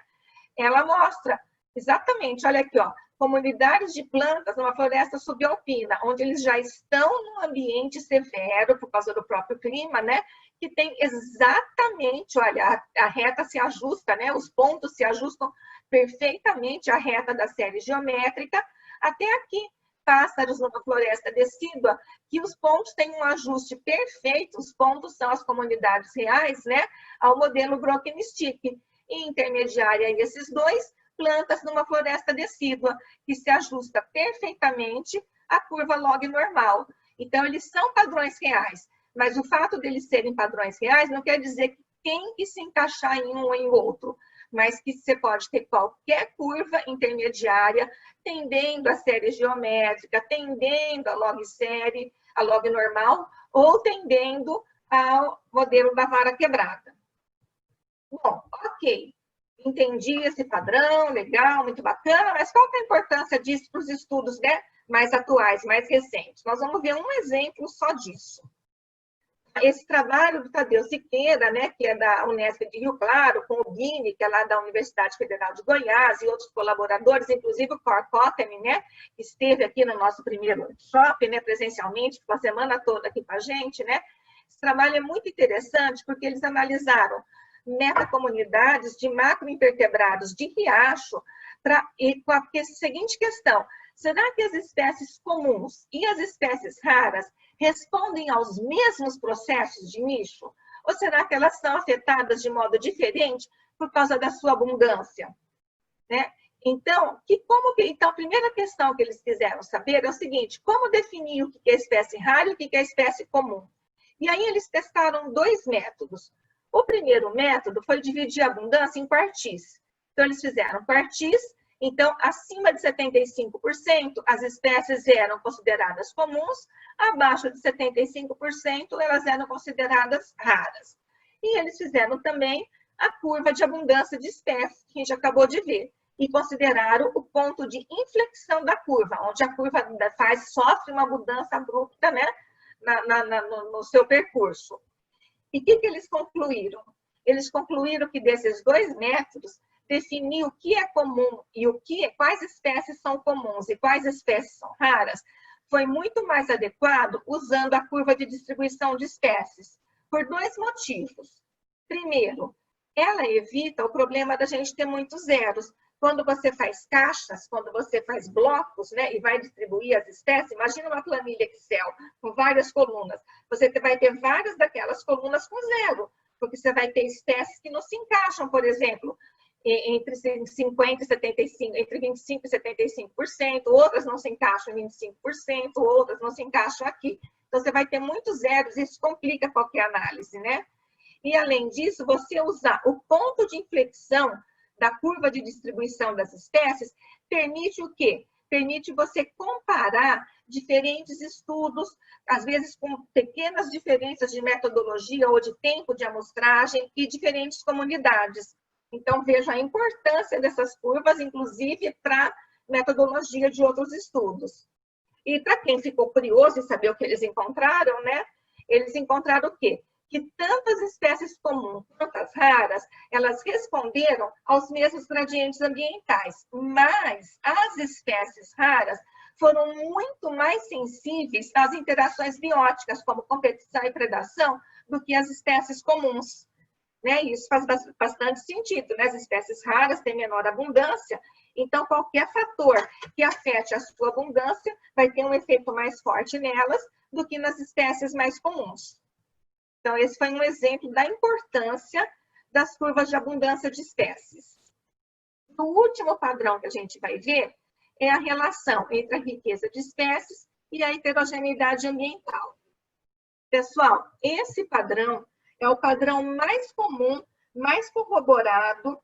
Ela mostra exatamente, olha aqui, ó, comunidades de plantas numa floresta subalpina, onde eles já estão num ambiente severo por causa do próprio clima, né? Que tem exatamente, olha, a reta se ajusta, né? Os pontos se ajustam perfeitamente à reta da série geométrica, até aqui, pássaros numa floresta decídua, que os pontos têm um ajuste perfeito, os pontos são as comunidades reais, né? Ao modelo Broken Stick. E intermediária esses dois, plantas numa floresta decídua, que se ajusta perfeitamente à curva log normal. Então, eles são padrões reais, mas o fato deles serem padrões reais não quer dizer que tem que se encaixar em um ou em outro, mas que você pode ter qualquer curva intermediária tendendo à série geométrica, tendendo à log série, à log normal, ou tendendo ao modelo da vara quebrada. Bom, ok. Entendi esse padrão, legal, muito bacana, mas qual que é a importância disso para os estudos, né, mais atuais, mais recentes? Nós vamos ver um exemplo só disso. esse trabalho do Tadeu Siqueira, né, que é da Unesp de Rio Claro, com o Guine, que é lá da Universidade Federal de Goiás, e outros colaboradores, inclusive o Cor Cotten, né, que esteve aqui no nosso primeiro workshop, né, presencialmente, ficou a semana toda aqui com a gente, né. Esse trabalho é muito interessante porque eles analisaram metacomunidades de macroinvertebrados de riacho e com a seguinte questão: será que as espécies comuns e as espécies raras respondem aos mesmos processos de nicho? Ou será que elas são afetadas de modo diferente por causa da sua abundância? Né? Então, então, a primeira questão que eles quiseram saber é o seguinte: como definir o que é espécie rara e o que é espécie comum? E aí eles testaram 2 métodos. O primeiro método foi dividir a abundância em quartis. Então, eles fizeram quartis. Então, acima de 75%, as espécies eram consideradas comuns, abaixo de 75%, elas eram consideradas raras. E eles fizeram também a curva de abundância de espécies, que a gente acabou de ver, e consideraram o ponto de inflexão da curva, onde a curva sofre uma mudança abrupta, né, no seu percurso. E o que eles concluíram? Eles concluíram que desses 2 métodos, definir o que é comum e quais espécies são comuns e quais espécies são raras, foi muito mais adequado usando a curva de distribuição de espécies, por 2 motivos. Primeiro, ela evita o problema da gente ter muitos zeros. Quando você faz caixas, quando você faz blocos, né, e vai distribuir as espécies, imagina uma planilha Excel com várias colunas. Você vai ter várias daquelas colunas com zero, porque você vai ter espécies que não se encaixam, por exemplo, entre 50% e 75%, entre 25% e 75%, outras não se encaixam em 25%, outras não se encaixam aqui. Então, você vai ter muitos zeros, isso complica qualquer análise, né? E, além disso, você usar o ponto de inflexão da curva de distribuição das espécies permite o quê? Permite você comparar diferentes estudos, às vezes com pequenas diferenças de metodologia ou de tempo de amostragem e diferentes comunidades. Então, vejo a importância dessas curvas, inclusive para metodologia de outros estudos. E para quem ficou curioso em saber o que eles encontraram, né? Eles encontraram o quê? Que tanto as espécies comuns quanto as raras, elas responderam aos mesmos gradientes ambientais, mas as espécies raras foram muito mais sensíveis às interações bióticas, como competição e predação, do que as espécies comuns. Né? Isso faz bastante sentido, né? As espécies raras têm menor abundância, então qualquer fator que afete a sua abundância vai ter um efeito mais forte nelas do que nas espécies mais comuns. Então, esse foi um exemplo da importância das curvas de abundância de espécies. O último padrão que a gente vai ver é a relação entre a riqueza de espécies e a heterogeneidade ambiental. Pessoal, esse padrão é o padrão mais comum, mais corroborado,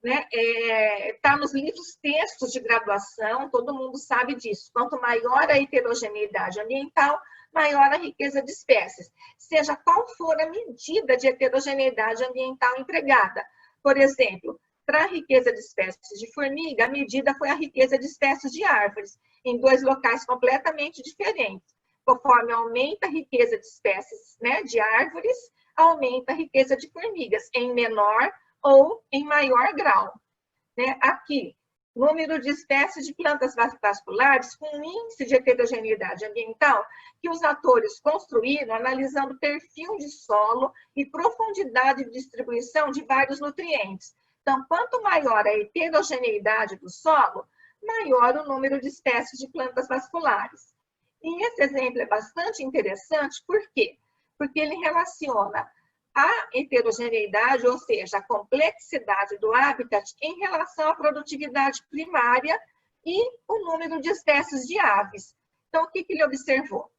né? Está nos livros textos de graduação, todo mundo sabe disso. Quanto maior a heterogeneidade ambiental, maior a riqueza de espécies, seja qual for a medida de heterogeneidade ambiental empregada. Por exemplo, para a riqueza de espécies de formiga, a medida foi a riqueza de espécies de árvores, em 2 locais completamente diferentes. Conforme aumenta a riqueza de espécies, né, de árvores, aumenta a riqueza de formigas, em menor ou em maior grau. Né? Aqui, número de espécies de plantas vasculares com índice de heterogeneidade ambiental que os autores construíram analisando perfil de solo e profundidade de distribuição de vários nutrientes. Então, quanto maior a heterogeneidade do solo, maior o número de espécies de plantas vasculares. E esse exemplo é bastante interessante, por quê? Porque ele relaciona a heterogeneidade, ou seja, a complexidade do habitat em relação à produtividade primária e o número de espécies de aves. Então, o que ele observou?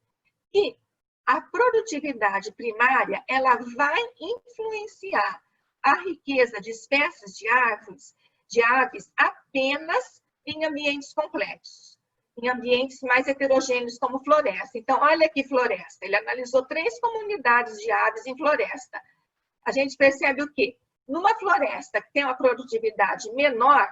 Que a produtividade primária ela vai influenciar a riqueza de espécies de aves apenas em ambientes complexos, em ambientes mais heterogêneos como floresta. Então, olha aqui floresta. Ele analisou 3 comunidades de aves em floresta. A gente percebe o quê? Numa floresta que tem uma produtividade menor,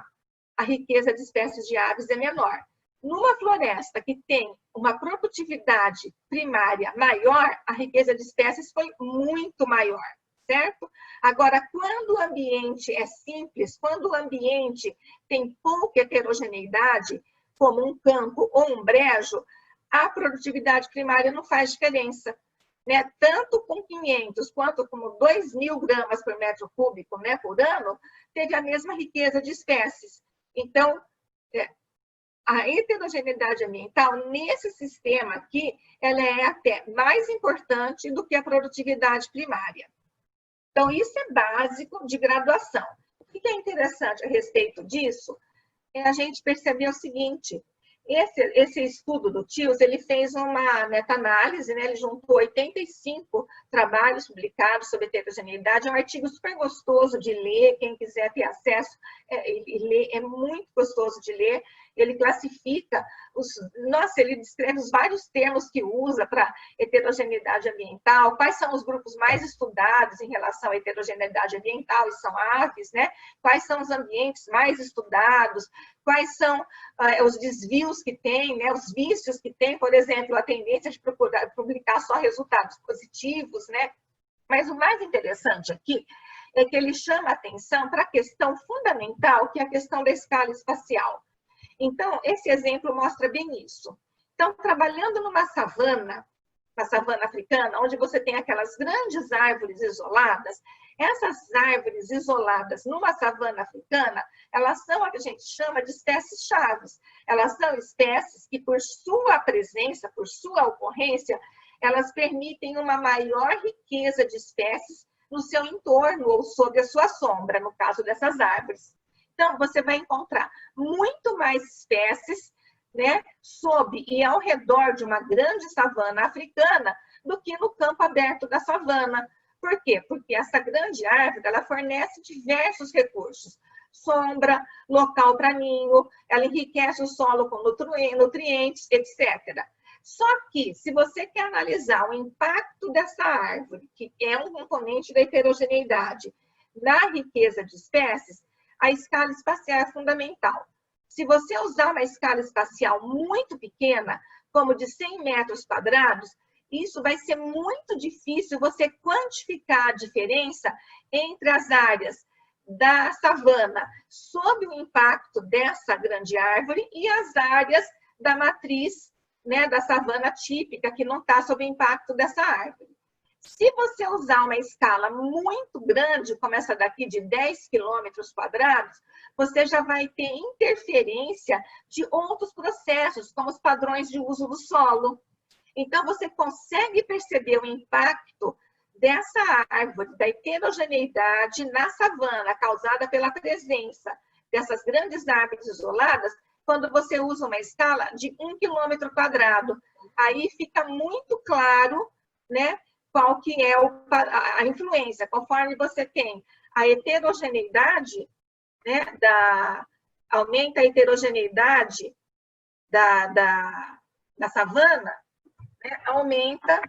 a riqueza de espécies de aves é menor. Numa floresta que tem uma produtividade primária maior, a riqueza de espécies foi muito maior, certo? Agora, quando o ambiente é simples, quando o ambiente tem pouca heterogeneidade, como um campo ou um brejo, a produtividade primária não faz diferença, né? Tanto com 500 quanto com 2.000 gramas por metro cúbico, né, por ano, teve a mesma riqueza de espécies. Então, a heterogeneidade ambiental, nesse sistema aqui, ela é até mais importante do que a produtividade primária. Então, isso é básico de graduação. O que é interessante a respeito disso é a gente perceber o seguinte: esse estudo do TILS, ele fez uma meta-análise, né? Ele juntou 85 trabalhos publicados sobre heterogeneidade, é um artigo super gostoso de ler, quem quiser ter acesso e ler, é muito gostoso de ler. Ele classifica, ele descreve os vários termos que usa para heterogeneidade ambiental, quais são os grupos mais estudados em relação à heterogeneidade ambiental, e são aves, né? Quais são os ambientes mais estudados, quais são os desvios que tem, né? Os vícios que tem, por exemplo, a tendência de publicar só resultados positivos, né? Mas o mais interessante aqui é que ele chama a atenção para a questão fundamental, que é a questão da escala espacial. Então, esse exemplo mostra bem isso. Então, trabalhando numa savana, na savana africana, onde você tem aquelas grandes árvores isoladas, essas árvores isoladas numa savana africana, elas são o que a gente chama de espécies chaves. Elas são espécies que, por sua presença, por sua ocorrência, elas permitem uma maior riqueza de espécies no seu entorno ou sob a sua sombra, no caso dessas árvores. Então, você vai encontrar muito mais espécies, né, sob e ao redor de uma grande savana africana do que no campo aberto da savana. Por quê? Porque essa grande árvore, ela fornece diversos recursos. Sombra, local para ninho, ela enriquece o solo com nutrientes, etc. Só que, se você quer analisar o impacto dessa árvore, que é um componente da heterogeneidade, na riqueza de espécies, a escala espacial é fundamental. Se você usar uma escala espacial muito pequena, como de 100 metros quadrados, isso vai ser muito difícil você quantificar a diferença entre as áreas da savana sob o impacto dessa grande árvore e as áreas da matriz, né, da savana típica, que não está sob o impacto dessa árvore. Se você usar uma escala muito grande, como essa daqui de 10 quilômetros quadrados, você já vai ter interferência de outros processos, como os padrões de uso do solo. Então, você consegue perceber o impacto dessa árvore, da heterogeneidade na savana, causada pela presença dessas grandes árvores isoladas, quando você usa uma escala de 1 quilômetro quadrado. Aí fica muito claro, né, qual que é a influência, conforme você tem a heterogeneidade, né, aumenta a heterogeneidade da savana, né, aumenta,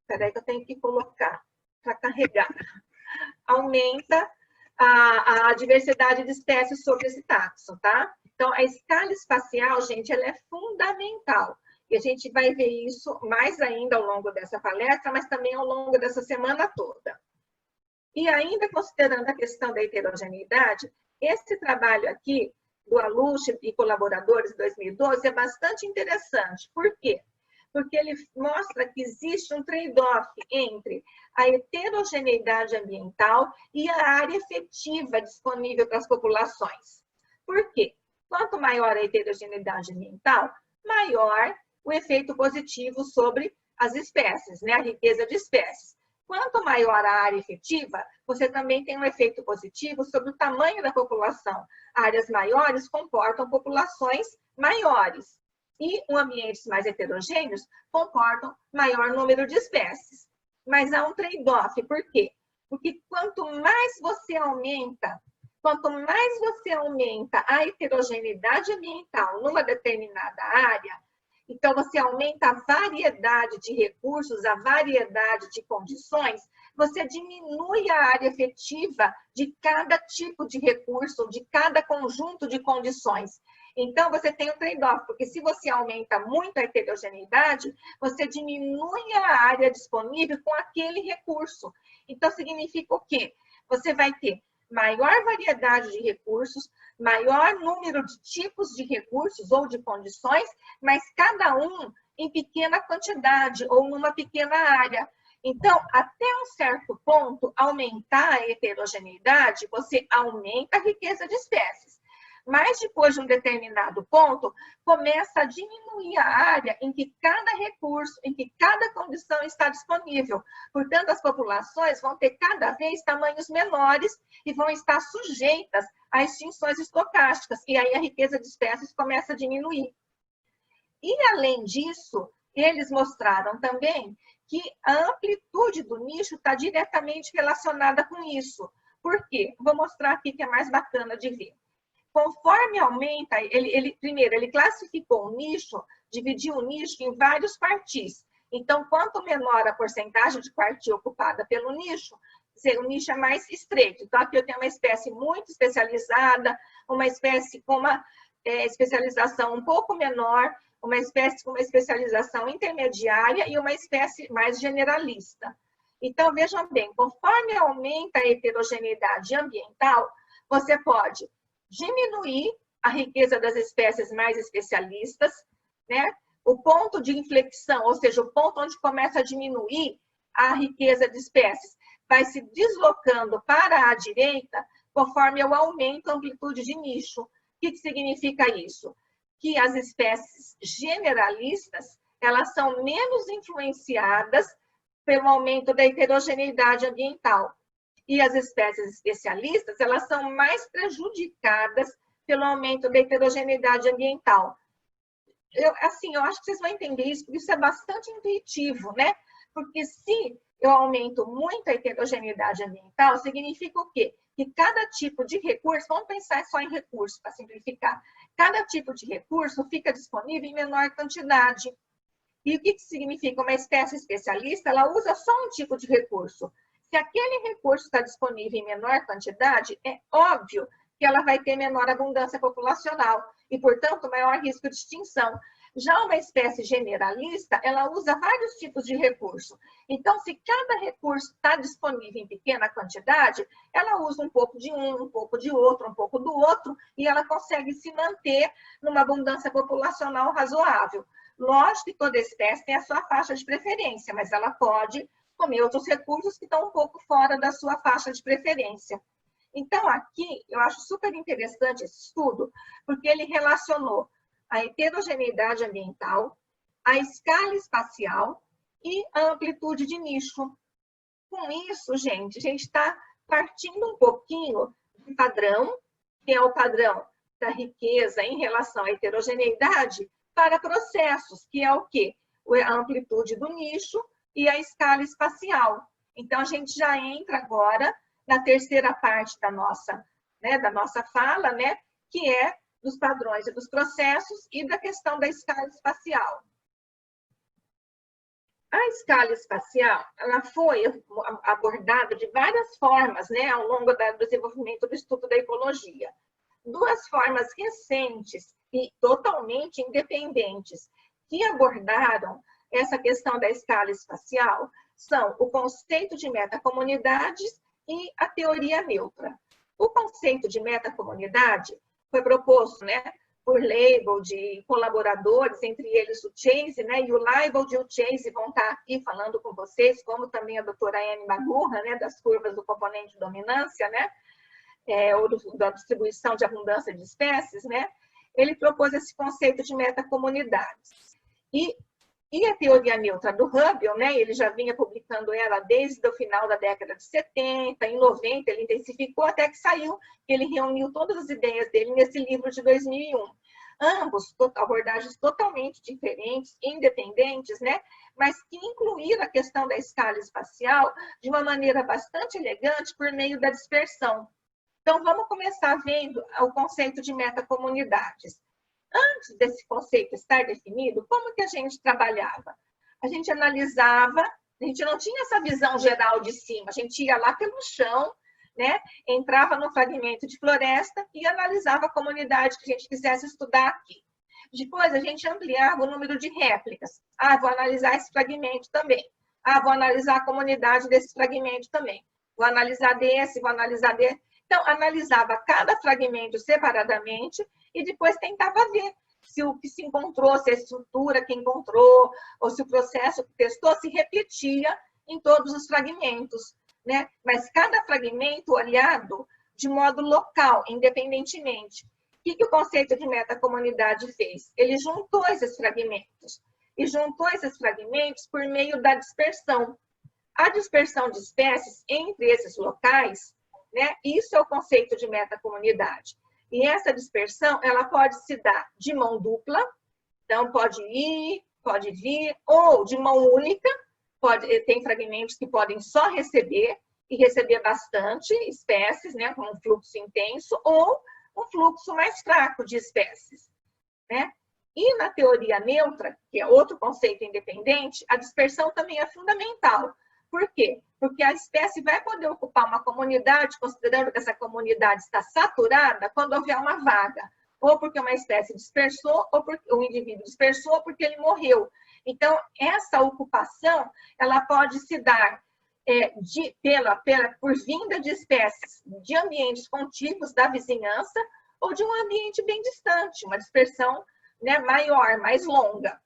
espera aí que eu tenho que colocar para carregar, aumenta a diversidade de espécies sobre esse taxon, tá? Então, a escala espacial, gente, ela é fundamental. E a gente vai ver isso mais ainda ao longo dessa palestra, mas também ao longo dessa semana toda. E ainda considerando a questão da heterogeneidade, esse trabalho aqui, do Aluche e colaboradores de 2012, é bastante interessante. Por quê? Porque ele mostra que existe um trade-off entre a heterogeneidade ambiental e a área efetiva disponível para as populações. Por quê? Quanto maior a heterogeneidade ambiental, maior o efeito positivo sobre as espécies, né? A riqueza de espécies. Quanto maior a área efetiva, você também tem um efeito positivo sobre o tamanho da população. Áreas maiores comportam populações maiores. E ambientes mais heterogêneos comportam maior número de espécies. Mas há um trade-off. Por quê? Porque quanto mais você aumenta a heterogeneidade ambiental numa determinada área, então você aumenta a variedade de recursos, a variedade de condições, você diminui a área efetiva de cada tipo de recurso, de cada conjunto de condições. Então, você tem um trade-off, porque se você aumenta muito a heterogeneidade, você diminui a área disponível com aquele recurso. Então, significa o quê? Você vai ter maior variedade de recursos, maior número de tipos de recursos ou de condições, mas cada um em pequena quantidade ou numa pequena área. Então, até um certo ponto, aumentar a heterogeneidade, você aumenta a riqueza de espécies. Mas depois de um determinado ponto, começa a diminuir a área em que cada recurso, em que cada condição está disponível. Portanto, as populações vão ter cada vez tamanhos menores e vão estar sujeitas a extinções estocásticas. E aí a riqueza de espécies começa a diminuir. E, além disso, eles mostraram também que a amplitude do nicho está diretamente relacionada com isso. Por quê? Vou mostrar aqui que é mais bacana de ver. Conforme aumenta, primeiro, ele classificou o nicho, dividiu o nicho em vários quartis. Então, quanto menor a porcentagem de quartil ocupada pelo nicho, o nicho é mais estreito. Então, aqui eu tenho uma espécie muito especializada, uma espécie com uma especialização um pouco menor, uma espécie com uma especialização intermediária e uma espécie mais generalista. Então, vejam bem, conforme aumenta a heterogeneidade ambiental, você pode diminuir a riqueza das espécies mais especialistas, né? O ponto de inflexão, ou seja, o ponto onde começa a diminuir a riqueza de espécies, vai se deslocando para a direita conforme eu aumento a amplitude de nicho. O que significa isso? Que as espécies generalistas, elas são menos influenciadas pelo aumento da heterogeneidade ambiental. E as espécies especialistas, elas são mais prejudicadas pelo aumento da heterogeneidade ambiental. Eu acho que vocês vão entender isso, porque isso é bastante intuitivo, né? Porque se eu aumento muito a heterogeneidade ambiental, significa o quê? Que cada tipo de recurso, vamos pensar só em recurso, para simplificar, cada tipo de recurso fica disponível em menor quantidade. E o que significa? Uma espécie especialista, ela usa só um tipo de recurso. Se aquele recurso está disponível em menor quantidade, é óbvio que ela vai ter menor abundância populacional e, portanto, maior risco de extinção. Já uma espécie generalista, ela usa vários tipos de recurso. Então, se cada recurso está disponível em pequena quantidade, ela usa um pouco de um pouco de outro, um pouco do outro, e ela consegue se manter numa abundância populacional razoável. Lógico que toda espécie tem a sua faixa de preferência, mas ela pode comer outros recursos que estão um pouco fora da sua faixa de preferência. Então, aqui, eu acho super interessante esse estudo, porque ele relacionou a heterogeneidade ambiental, a escala espacial e a amplitude de nicho. Com isso, gente, a gente está partindo um pouquinho do padrão, que é o padrão da riqueza em relação à heterogeneidade, para processos, que é o quê? A amplitude do nicho e a escala espacial. Então, a gente já entra agora na terceira parte da nossa fala, né? Que é dos padrões e dos processos e da questão da escala espacial. A escala espacial, ela foi abordada de várias formas, né? Ao longo do desenvolvimento do estudo da ecologia. Duas formas recentes e totalmente independentes que abordaram essa questão da escala espacial são o conceito de metacomunidades e a teoria neutra. O conceito de metacomunidade foi proposto, né, por Leibel, de colaboradores, entre eles o Chase, né, e o Leibel e o Chase vão estar aqui falando com vocês, como também a doutora Anne Magurra, né, das curvas do componente de dominância, né, ou da distribuição de abundância de espécies, né, ele propôs esse conceito de metacomunidades. E a teoria neutra do Hubble, né, ele já vinha publicando ela desde o final da década de 70, em 90 ele intensificou até que saiu, ele reuniu todas as ideias dele nesse livro de 2001. Ambos abordagens totalmente diferentes, independentes, né, mas que incluíram a questão da escala espacial de uma maneira bastante elegante por meio da dispersão. Então, vamos começar vendo o conceito de metacomunidades. Antes desse conceito estar definido, como que a gente trabalhava? A gente analisava, a gente não tinha essa visão geral de cima, a gente ia lá pelo chão, né, entrava no fragmento de floresta e analisava a comunidade que a gente quisesse estudar aqui. Depois, a gente ampliava o número de réplicas. Ah, vou analisar esse fragmento também. Ah, vou analisar a comunidade desse fragmento também. Vou analisar desse, vou analisar desse. Então, analisava cada fragmento separadamente e depois tentava ver se o que se encontrou, se a estrutura que encontrou, ou se o processo que testou se repetia em todos os fragmentos, né? Mas cada fragmento olhado de modo local, independentemente. O que o conceito de metacomunidade fez? Ele juntou esses fragmentos. E juntou esses fragmentos por meio da dispersão. A dispersão de espécies entre esses locais, né? Isso é o conceito de metacomunidade. E essa dispersão, ela pode se dar de mão dupla, então pode ir, pode vir, ou de mão única, tem fragmentos que podem só receber, e receber bastante espécies, né, com um fluxo intenso, ou um fluxo mais fraco de espécies, né? E na teoria neutra, que é outro conceito independente, a dispersão também é fundamental. Por quê? Porque a espécie vai poder ocupar uma comunidade, considerando que essa comunidade está saturada, quando houver uma vaga. Ou porque uma espécie dispersou, ou porque o indivíduo dispersou, ou porque ele morreu. Então, essa ocupação, ela pode se dar por vinda de espécies de ambientes contíguos da vizinhança ou de um ambiente bem distante, uma dispersão, né, maior, mais longa.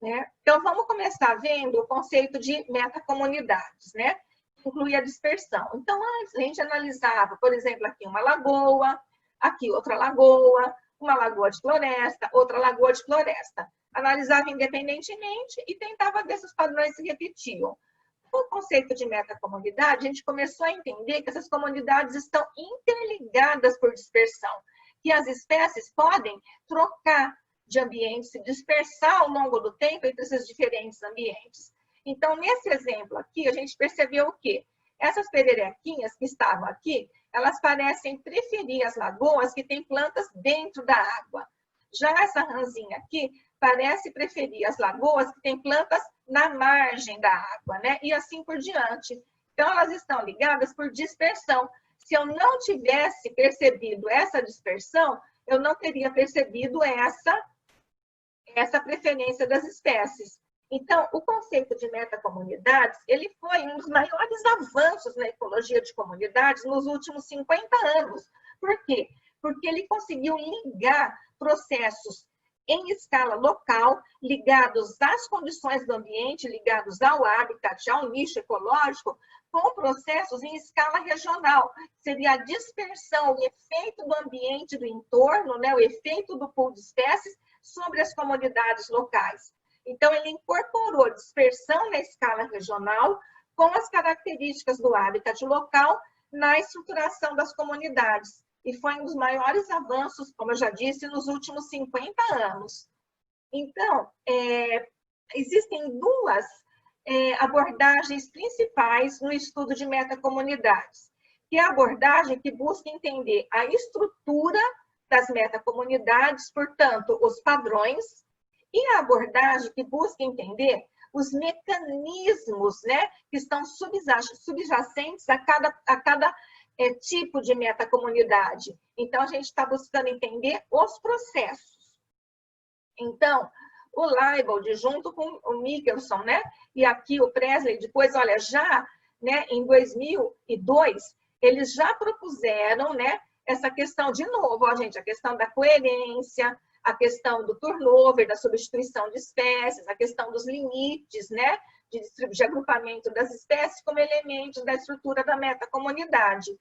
Né? Então, vamos começar vendo o conceito de metacomunidades, né? Inclui a dispersão. Então, antes a gente analisava, por exemplo, aqui uma lagoa, aqui outra lagoa, uma lagoa de floresta, outra lagoa de floresta. Analisava independentemente e tentava ver se os padrões se repetiam. Com o conceito de metacomunidade, a gente começou a entender que essas comunidades estão interligadas por dispersão, que as espécies podem trocar de ambiente, se dispersar ao longo do tempo entre esses diferentes ambientes. Então, nesse exemplo aqui, a gente percebeu o quê? Essas pererequinhas que estavam aqui, elas parecem preferir as lagoas que têm plantas dentro da água. Já essa rãzinha aqui parece preferir as lagoas que têm plantas na margem da água, né? E assim por diante. Então, elas estão ligadas por dispersão. Se eu não tivesse percebido essa dispersão, eu não teria percebido essa preferência das espécies. Então, o conceito de metacomunidades, ele foi um dos maiores avanços na ecologia de comunidades nos últimos 50 anos. Por quê? Porque ele conseguiu ligar processos em escala local, ligados às condições do ambiente, ligados ao habitat, ao nicho ecológico, com processos em escala regional. Seria a dispersão, o efeito do ambiente, do entorno, né, o efeito do pool de espécies sobre as comunidades locais. Então, ele incorporou dispersão na escala regional com as características do habitat local na estruturação das comunidades. E foi um dos maiores avanços, como eu já disse, nos últimos 50 anos. Então, existem duas abordagens principais no estudo de metacomunidades, que é a abordagem que busca entender a estrutura das metacomunidades, portanto, os padrões, e a abordagem que busca entender os mecanismos, né, que estão subjacentes a cada tipo de metacomunidade. Então, a gente está buscando entender os processos. Então, o Leibold, junto com o Michelson, né, e aqui o Presley, depois, olha, já, né, em 2002, eles já propuseram, né, essa questão, de novo, ó, gente, a questão da coerência, a questão do turnover, da substituição de espécies, a questão dos limites, né, de agrupamento das espécies como elementos da estrutura da metacomunidade.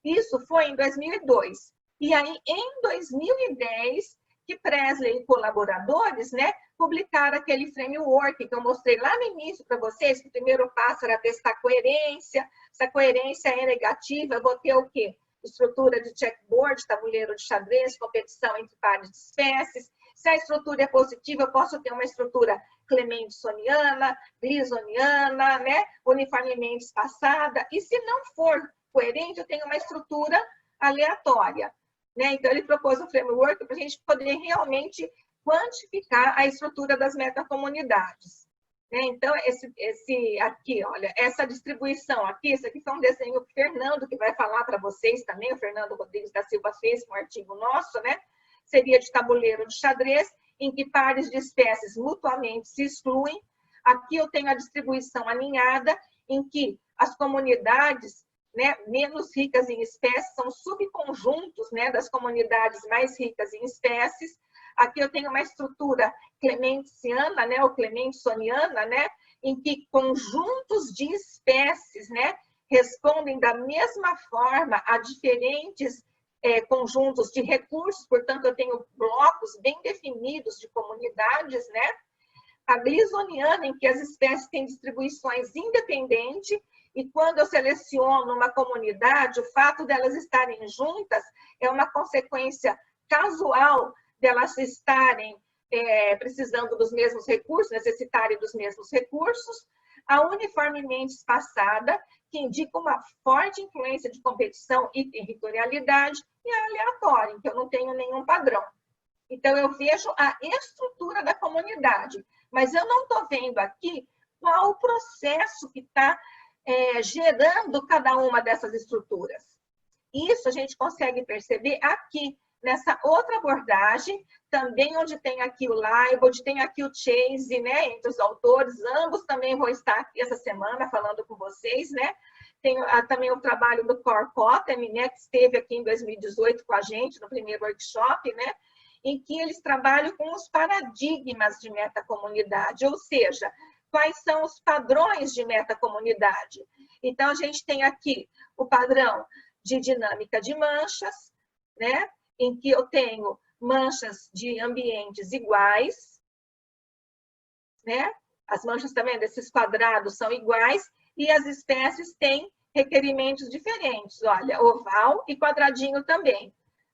Isso foi em 2002. E aí, em 2010, que Presley e colaboradores, né, publicaram aquele framework que eu mostrei lá no início para vocês, que o primeiro passo era testar coerência. Se a coerência é negativa, eu vou ter o quê? Estrutura de checkboard, tabuleiro de xadrez, competição entre pares de espécies. Se a estrutura é positiva, eu posso ter uma estrutura clementsoniana, grisoniana, né, uniformemente espaçada. E se não for coerente, eu tenho uma estrutura aleatória. Né? Então, ele propôs um framework para a gente poder realmente quantificar a estrutura das metacomunidades. né? Então, esse aqui, olha, essa distribuição aqui, isso aqui foi um desenho que o Fernando, que vai falar para vocês também, o Fernando Rodrigues da Silva fez com um artigo nosso, né? Seria de tabuleiro de xadrez, em que pares de espécies mutuamente se excluem. Aqui eu tenho a distribuição alinhada, em que as comunidades, né, menos ricas em espécies são subconjuntos, né, das comunidades mais ricas em espécies. Aqui eu tenho uma estrutura clementiciana, né, ou clementsoniana, né, em que conjuntos de espécies, né, respondem da mesma forma a diferentes conjuntos de recursos, portanto, eu tenho blocos bem definidos de comunidades, né? A glisoniana, em que as espécies têm distribuições independentes, e quando eu seleciono uma comunidade, o fato delas estarem juntas é uma consequência casual delas estarem precisando dos mesmos recursos, necessitarem dos mesmos recursos. A uniformemente espaçada, que indica uma forte influência de competição e territorialidade, e a aleatória, em que eu não tenho nenhum padrão. Então, eu vejo a estrutura da comunidade, mas eu não estou vendo aqui qual o processo que está gerando cada uma dessas estruturas. Isso a gente consegue perceber aqui, nessa outra abordagem, também onde tem aqui o Leibold, tem aqui o Chase, né, entre os autores, ambos também vão estar aqui essa semana falando com vocês, né? Tem também o trabalho do Cor Cotten, né, que esteve aqui em 2018 com a gente, no primeiro workshop, né, em que eles trabalham com os paradigmas de metacomunidade, ou seja, quais são os padrões de metacomunidade. Então, a gente tem aqui o padrão de dinâmica de manchas, né, em que eu tenho manchas de ambientes iguais, né? As manchas também desses quadrados são iguais e as espécies têm requerimentos diferentes. Olha, oval e quadradinho também,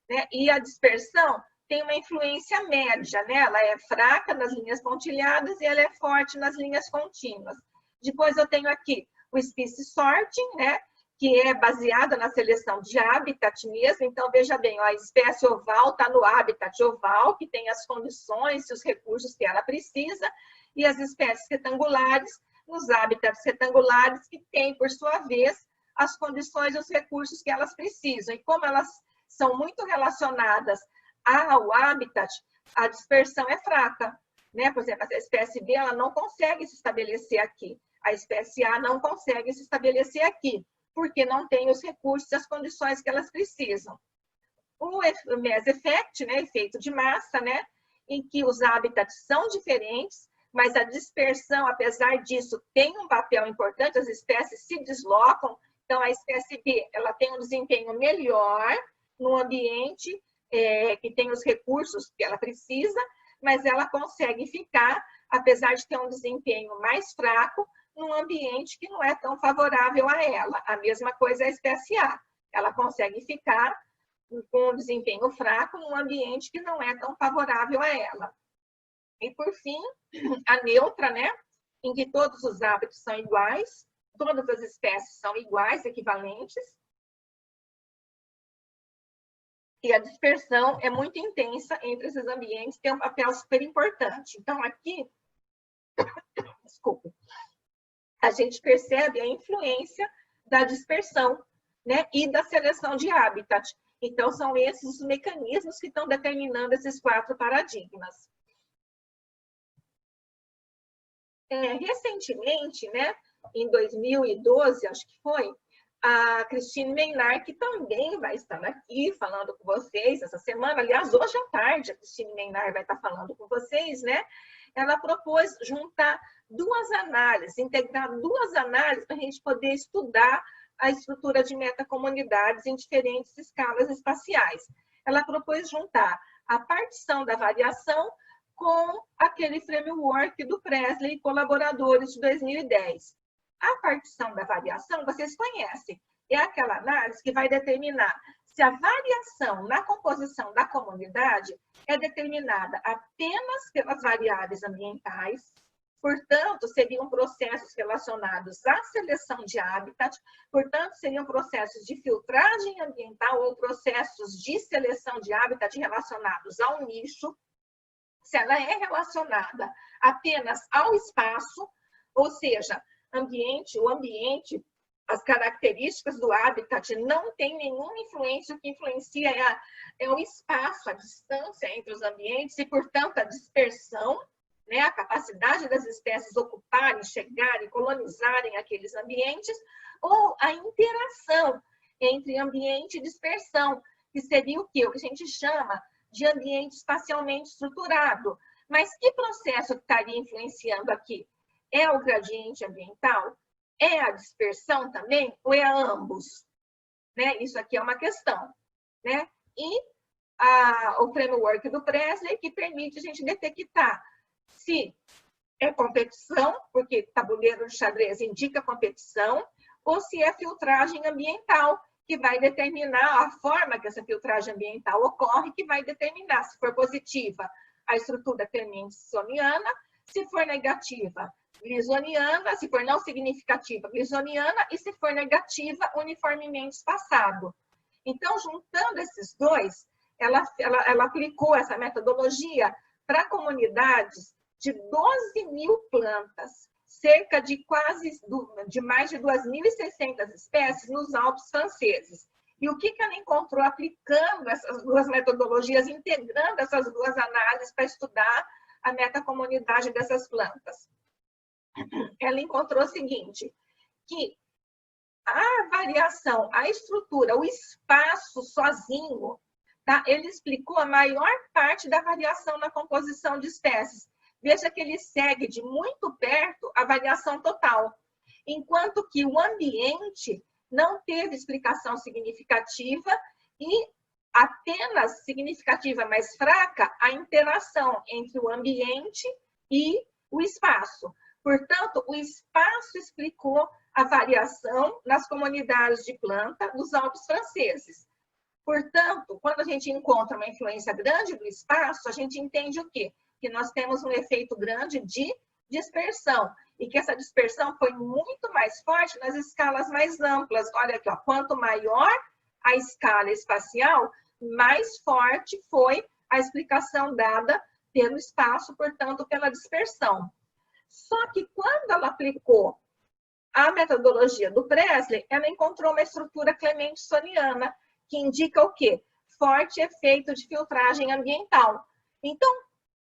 né? E a dispersão tem uma influência média, né? Ela é fraca nas linhas pontilhadas e ela é forte nas linhas contínuas. Depois eu tenho aqui o species sorting, né? Que é baseada na seleção de habitat mesmo. Então, veja bem, ó, a espécie oval está no habitat oval, que tem as condições e os recursos que ela precisa, e as espécies retangulares nos habitats retangulares, que têm, por sua vez, as condições e os recursos que elas precisam. E como elas são muito relacionadas ao habitat, a dispersão é fraca, né? Por exemplo, a espécie B ela não consegue se estabelecer aqui, a espécie A não consegue se estabelecer aqui, porque não tem os recursos e as condições que elas precisam. O mass effect, né, efeito de massa, né, em que os habitats são diferentes, mas a dispersão, apesar disso, tem um papel importante, as espécies se deslocam, então a espécie B ela tem um desempenho melhor no ambiente que tem os recursos que ela precisa, mas ela consegue ficar, apesar de ter um desempenho mais fraco, num ambiente que não é tão favorável a ela. A mesma coisa é a espécie A. Ela consegue ficar com um desempenho fraco num ambiente que não é tão favorável a ela. E, por fim, a neutra, né? Em que todos os hábitos são iguais, todas as espécies são iguais, equivalentes, e a dispersão é muito intensa entre esses ambientes, tem um papel super importante. Então, aqui, desculpa, a gente percebe a influência da dispersão, né, e da seleção de habitat. Então, são esses os mecanismos que estão determinando esses 4 paradigmas. Recentemente, né, em 2012, acho que foi, a Christine Maynard, que também vai estar aqui falando com vocês essa semana, aliás, hoje à tarde a Christine Maynard vai estar falando com vocês, né? Ela propôs juntar 2 análises, integrar 2 análises para a gente poder estudar a estrutura de metacomunidades em diferentes escalas espaciais. Ela propôs juntar a partição da variação com aquele framework do Presley e colaboradores de 2010. A partição da variação, vocês conhecem, é aquela análise que vai determinar se a variação na composição da comunidade é determinada apenas pelas variáveis ambientais, portanto, seriam processos relacionados à seleção de habitat, portanto, seriam processos de filtragem ambiental ou processos de seleção de habitat relacionados ao nicho. Se ela é relacionada apenas ao espaço, Ou seja, o ambiente, as características do habitat não tem nenhuma influência, o que influencia é o espaço, a distância entre os ambientes e, portanto, a dispersão, né, a capacidade das espécies ocuparem, chegarem, colonizarem aqueles ambientes, ou a interação entre ambiente e dispersão, que seria o quê? O que a gente chama de ambiente espacialmente estruturado. Mas que processo estaria influenciando aqui? É o gradiente ambiental? É a dispersão também? Ou é a ambos? Né? Isso aqui é uma questão. Né? E o framework do Presley que permite a gente detectar se é competição, porque tabuleiro de xadrez indica competição, ou se é filtragem ambiental, que vai determinar a forma que essa filtragem ambiental ocorre, que vai determinar se for positiva a estrutura clemensoniana, se for negativa, glisoniana, se for não significativa, glisoniana, e se for negativa, uniformemente espaçado. Então, juntando esses dois, ela aplicou essa metodologia para comunidades de 12.000 plantas, cerca de mais de 2.600 espécies nos Alpes franceses. E o que ela encontrou aplicando essas duas metodologias, integrando essas duas análises para estudar a metacomunidade dessas plantas? Ela encontrou o seguinte, que a variação, a estrutura, o espaço sozinho, tá? Ele explicou a maior parte da variação na composição de espécies. Veja que ele segue de muito perto a variação total, enquanto que o ambiente não teve explicação significativa e apenas significativa, mas fraca, a interação entre o ambiente e o espaço. Portanto, o espaço explicou a variação nas comunidades de planta dos Alpes franceses. Portanto, quando a gente encontra uma influência grande do espaço, a gente entende o quê? Que nós temos um efeito grande de dispersão, e que essa dispersão foi muito mais forte nas escalas mais amplas. Olha aqui, ó, quanto maior a escala espacial, mais forte foi a explicação dada pelo espaço, portanto, pela dispersão. Só que quando ela aplicou a metodologia do Presley, ela encontrou uma estrutura clemensoniana, que indica o quê? Forte efeito de filtragem ambiental. Então,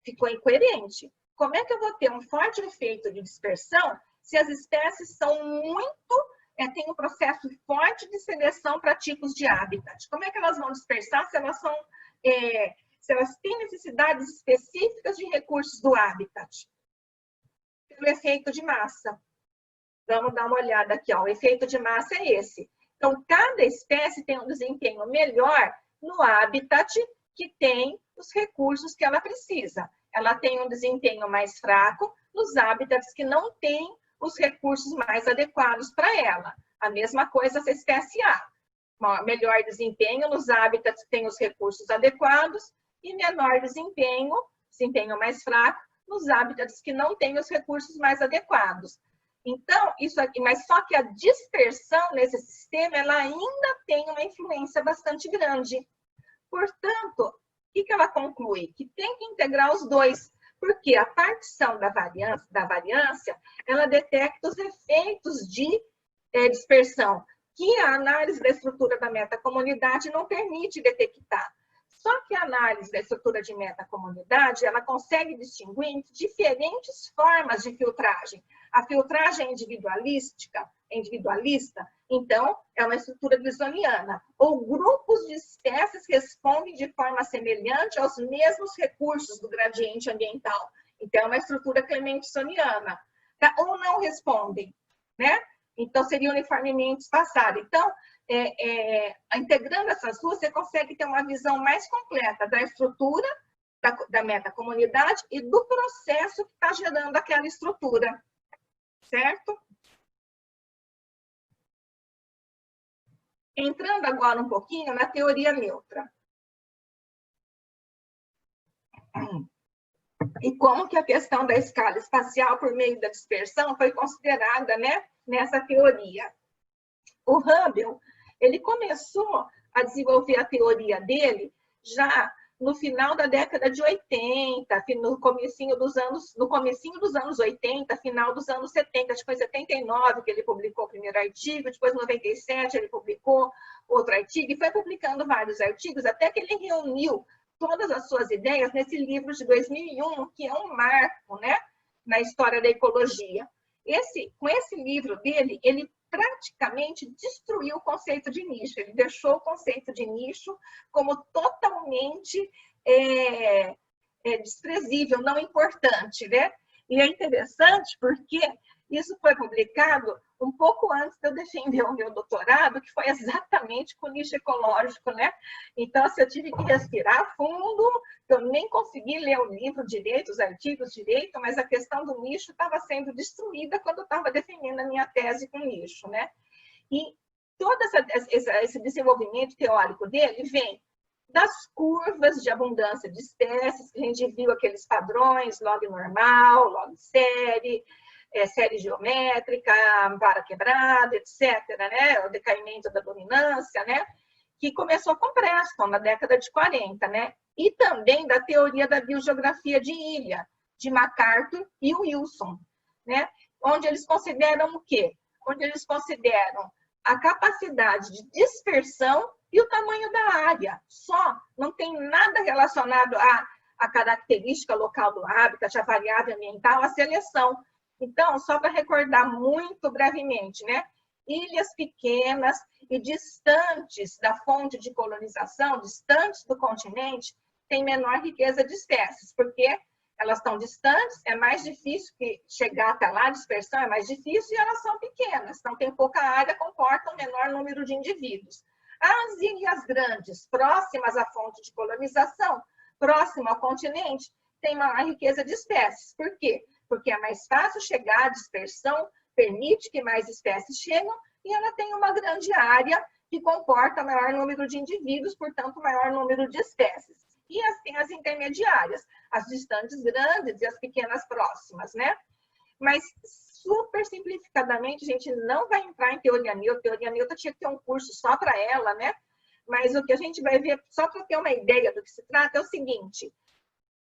ficou incoerente. Como é que eu vou ter um forte efeito de dispersão se as espécies são têm um processo forte de seleção para tipos de habitat? Como é que elas vão dispersar se elas têm necessidades específicas de recursos do habitat? Pelo efeito de massa. Vamos dar uma olhada aqui, ó. O efeito de massa é esse. Então, cada espécie tem um desempenho melhor no habitat que tem os recursos que ela precisa. Ela tem um desempenho mais fraco nos habitats que não têm os recursos mais adequados para ela. A mesma coisa essa espécie A. Melhor desempenho nos habitats que têm os recursos adequados e menor desempenho mais fraco, nos habitats que não têm os recursos mais adequados. Então, isso aqui, mas só que a dispersão nesse sistema, ela ainda tem uma influência bastante grande. Portanto, o que ela conclui? Que tem que integrar os dois, porque a partição da variância, ela detecta os efeitos de dispersão, que a análise da estrutura da metacomunidade não permite detectar. Só que a análise da estrutura de metacomunidade, ela consegue distinguir entre diferentes formas de filtragem. A filtragem individualista, então, é uma estrutura glisoniana, ou grupos de espécies respondem de forma semelhante aos mesmos recursos do gradiente ambiental. Então, é uma estrutura clemensoniana, tá? Ou não respondem, né? Então, seria uniformemente espaçado. Então, integrando essas duas, você consegue ter uma visão mais completa da estrutura da metacomunidade e do processo que está gerando aquela estrutura. Certo? Entrando agora um pouquinho na teoria neutra. E como que a questão da escala espacial por meio da dispersão foi considerada, né, nessa teoria. O Hubble, ele começou a desenvolver a teoria dele já no final da década de 80, no comecinho dos anos 80, final dos anos 70, acho que foi em 79 que ele publicou o primeiro artigo, depois em 97 ele publicou outro artigo, e foi publicando vários artigos, até que ele reuniu todas as suas ideias nesse livro de 2001, que é um marco, né, na história da ecologia. Com esse livro dele, ele praticamente destruiu o conceito de nicho, ele deixou o conceito de nicho como totalmente desprezível, não importante, né? E é interessante porque isso foi publicado um pouco antes de eu defender o meu doutorado, que foi exatamente com o nicho ecológico, né? Então, assim, eu tive que respirar fundo, eu nem consegui ler o livro direito, os artigos direito, mas a questão do nicho estava sendo destruída quando eu estava defendendo a minha tese com nicho, né? E todo esse desenvolvimento teórico dele vem das curvas de abundância de espécies, que a gente viu aqueles padrões, log normal, log série, série geométrica, vara quebrada, etc., né? O decaimento da dominância, né? Que começou com Preston, na década de 40, né? E também da teoria da biogeografia de ilha, de MacArthur e Wilson, né? Onde eles consideram o quê? Onde eles consideram a capacidade de dispersão e o tamanho da área. Só, não tem nada relacionado à característica local do hábitat, a variável ambiental, a seleção. Então, só para recordar muito brevemente, né? Ilhas pequenas e distantes da fonte de colonização, distantes do continente, têm menor riqueza de espécies, porque elas estão distantes, é mais difícil chegar até lá, a dispersão é mais difícil, e elas são pequenas, então tem pouca área, comportam um menor número de indivíduos. As ilhas grandes, próximas à fonte de colonização, próximo ao continente, têm maior riqueza de espécies. Por quê? Porque é mais fácil chegar, a dispersão permite que mais espécies cheguem e ela tem uma grande área que comporta maior número de indivíduos, portanto, maior número de espécies. E assim as intermediárias, as distantes grandes e as pequenas próximas, né? Mas, super simplificadamente, a gente não vai entrar em teoria Newton. Teoria Newton tinha que ter um curso só para ela, né? Mas o que a gente vai ver, só para ter uma ideia do que se trata, é o seguinte: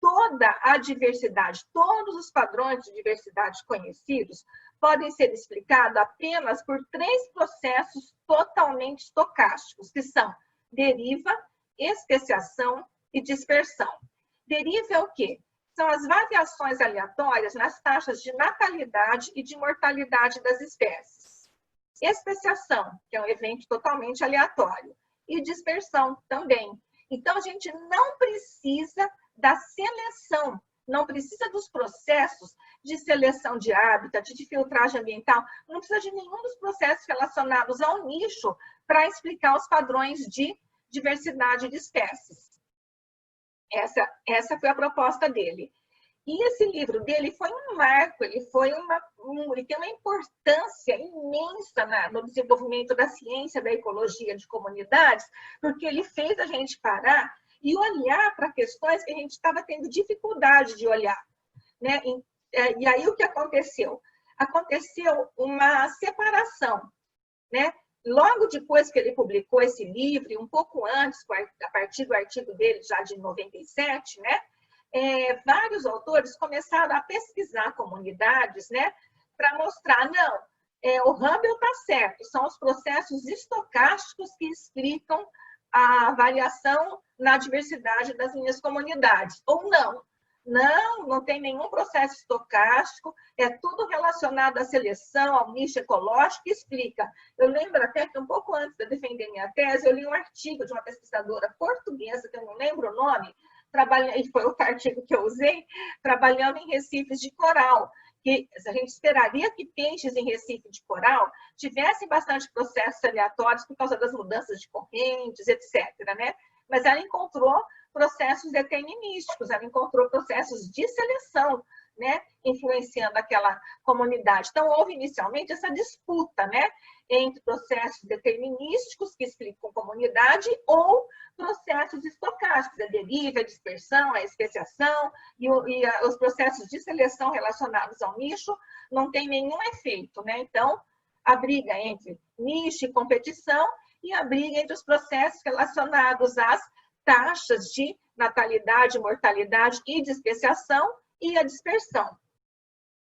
toda a diversidade, todos os padrões de diversidade conhecidos podem ser explicados apenas por 3 processos totalmente estocásticos, que são deriva, especiação e dispersão. Deriva é o quê? São as variações aleatórias nas taxas de natalidade e de mortalidade das espécies. Especiação, que é um evento totalmente aleatório. E dispersão também. Então, a gente não precisa da seleção, não precisa dos processos de seleção de hábitat, de filtragem ambiental, não precisa de nenhum dos processos relacionados ao nicho para explicar os padrões de diversidade de espécies. Essa foi a proposta dele. E esse livro dele foi um marco, ele tem uma importância imensa no desenvolvimento da ciência da ecologia de comunidades, porque ele fez a gente parar e olhar para questões que a gente estava tendo dificuldade de olhar, né? E aí o que aconteceu? Aconteceu uma separação, né? Logo depois que ele publicou esse livro, um pouco antes, a partir do artigo dele, já de 97, né? Vários autores começaram a pesquisar comunidades, né? Para mostrar, não, o Hubble está certo, são os processos estocásticos que explicam a variação na diversidade das minhas comunidades. Ou não. Não tem nenhum processo estocástico, é tudo relacionado à seleção, ao nicho ecológico, que explica. Eu lembro até que um pouco antes de defender minha tese, eu li um artigo de uma pesquisadora portuguesa, que eu não lembro o nome, e foi o artigo que eu usei, trabalhando em recifes de coral, que a gente esperaria que peixes em recife de coral tivessem bastante processos aleatórios por causa das mudanças de correntes, etc., né? Mas ela encontrou processos determinísticos, ela encontrou processos de seleção, né, influenciando aquela comunidade. Então, houve inicialmente essa disputa, né, entre processos determinísticos que explicam comunidade ou processos estocásticos, a deriva, a dispersão, a especiação e os processos de seleção relacionados ao nicho não tem nenhum efeito, né? Então, a briga entre nicho e competição e a briga entre os processos relacionados às taxas de natalidade, mortalidade e despreciação, e a dispersão.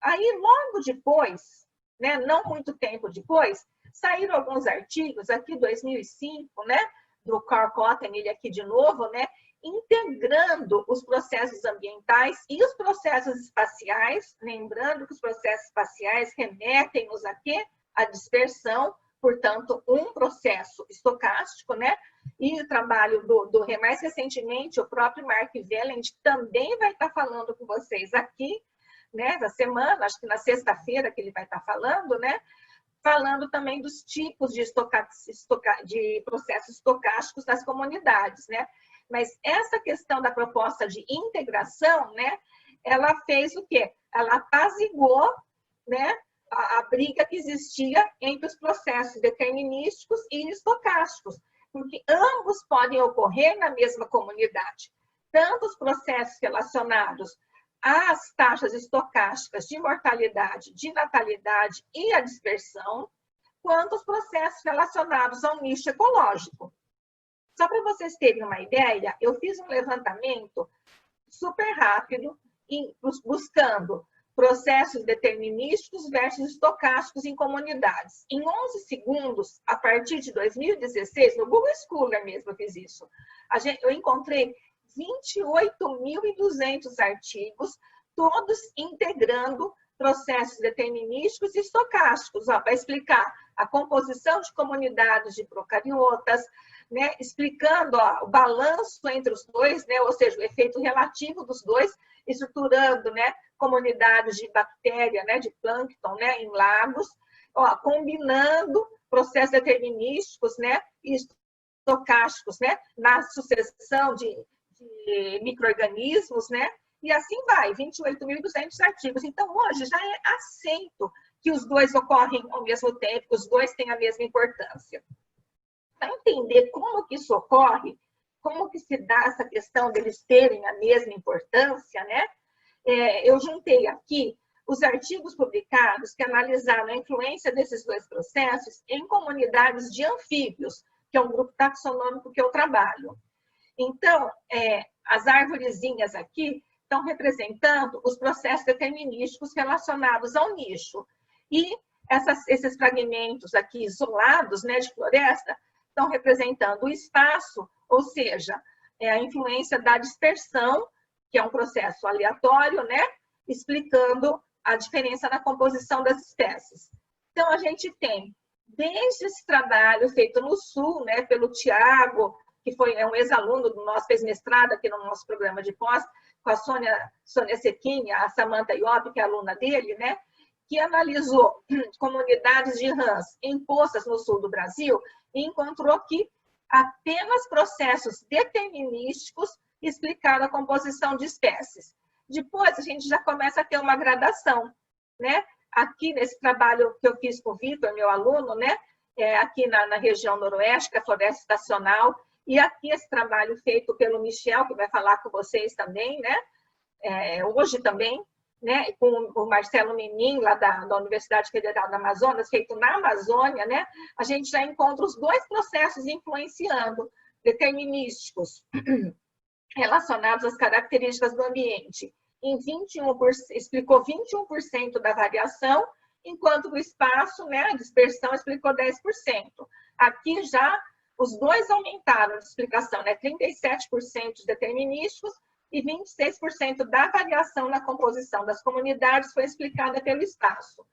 Aí, logo depois, né, não muito tempo depois, saíram alguns artigos, aqui 2005, né, do Carl Cotten, ele aqui de novo, né, integrando os processos ambientais e os processos espaciais, lembrando que os processos espaciais remetem-nos a quê? A dispersão, portanto, um processo estocástico, né? E o trabalho mais recentemente, o próprio Mark Velland também vai estar falando com vocês aqui, né, essa semana, acho que na sexta-feira que ele vai estar falando, né? Falando também dos tipos de processos estocásticos das comunidades, né? Mas essa questão da proposta de integração, né? Ela fez o quê? Ela apaziguou, né? A briga que existia entre os processos determinísticos e estocásticos, porque ambos podem ocorrer na mesma comunidade. Tanto os processos relacionados às taxas estocásticas de mortalidade, de natalidade e a dispersão, quanto os processos relacionados ao nicho ecológico. Só para vocês terem uma ideia, eu fiz um levantamento super rápido, buscando processos determinísticos versus estocásticos em comunidades. Em 11 segundos, a partir de 2016, no Google Scholar mesmo eu fiz isso, eu encontrei 28.200 artigos, todos integrando processos determinísticos e estocásticos, para explicar a composição de comunidades de procariotas, né, explicando o balanço entre os dois, né, ou seja, o efeito relativo dos dois, estruturando, né, comunidades de bactéria, né, de plâncton, né, em lagos, combinando processos determinísticos, né, e estocásticos, né, na sucessão de micro-organismos, né, e assim vai, 28.200 artigos. Então, hoje já é aceito que os dois ocorrem ao mesmo tempo, que os dois têm a mesma importância. Para entender como que isso ocorre, como que se dá essa questão deles terem a mesma importância, né? Eu juntei aqui os artigos publicados que analisaram a influência desses dois processos em comunidades de anfíbios, que é um grupo taxonômico que eu trabalho. Então, as arvorezinhas aqui estão representando os processos determinísticos relacionados ao nicho. E esses fragmentos aqui isolados, né, de floresta, estão representando o espaço, ou seja, a influência da dispersão, que é um processo aleatório, né, explicando a diferença na composição das espécies. Então, a gente tem, desde esse trabalho feito no Sul, né, pelo Tiago, que é um ex-aluno do nosso, fez mestrado aqui no nosso programa de pós, com a Sônia Sequinha, a Samantha Iop, que é aluna dele, né, que analisou comunidades de rãs em poças no sul do Brasil e encontrou que apenas processos determinísticos explicaram a composição de espécies. Depois, a gente já começa a ter uma gradação, né? Aqui, nesse trabalho que eu fiz com o Vitor, meu aluno, né? Aqui na região noroeste, que é a floresta estacional, e aqui esse trabalho feito pelo Michel, que vai falar com vocês também, né? Hoje também, né, com o Marcelo Menin, lá da Universidade Federal do Amazonas, feito na Amazônia, né, a gente já encontra os dois processos influenciando, determinísticos, relacionados às características do ambiente. Explicou 21% da variação, enquanto o espaço, né, a dispersão, explicou 10%. Aqui já os dois aumentaram de explicação, né, 37% de determinísticos, e 26% da variação na composição das comunidades foi explicada pelo espaço.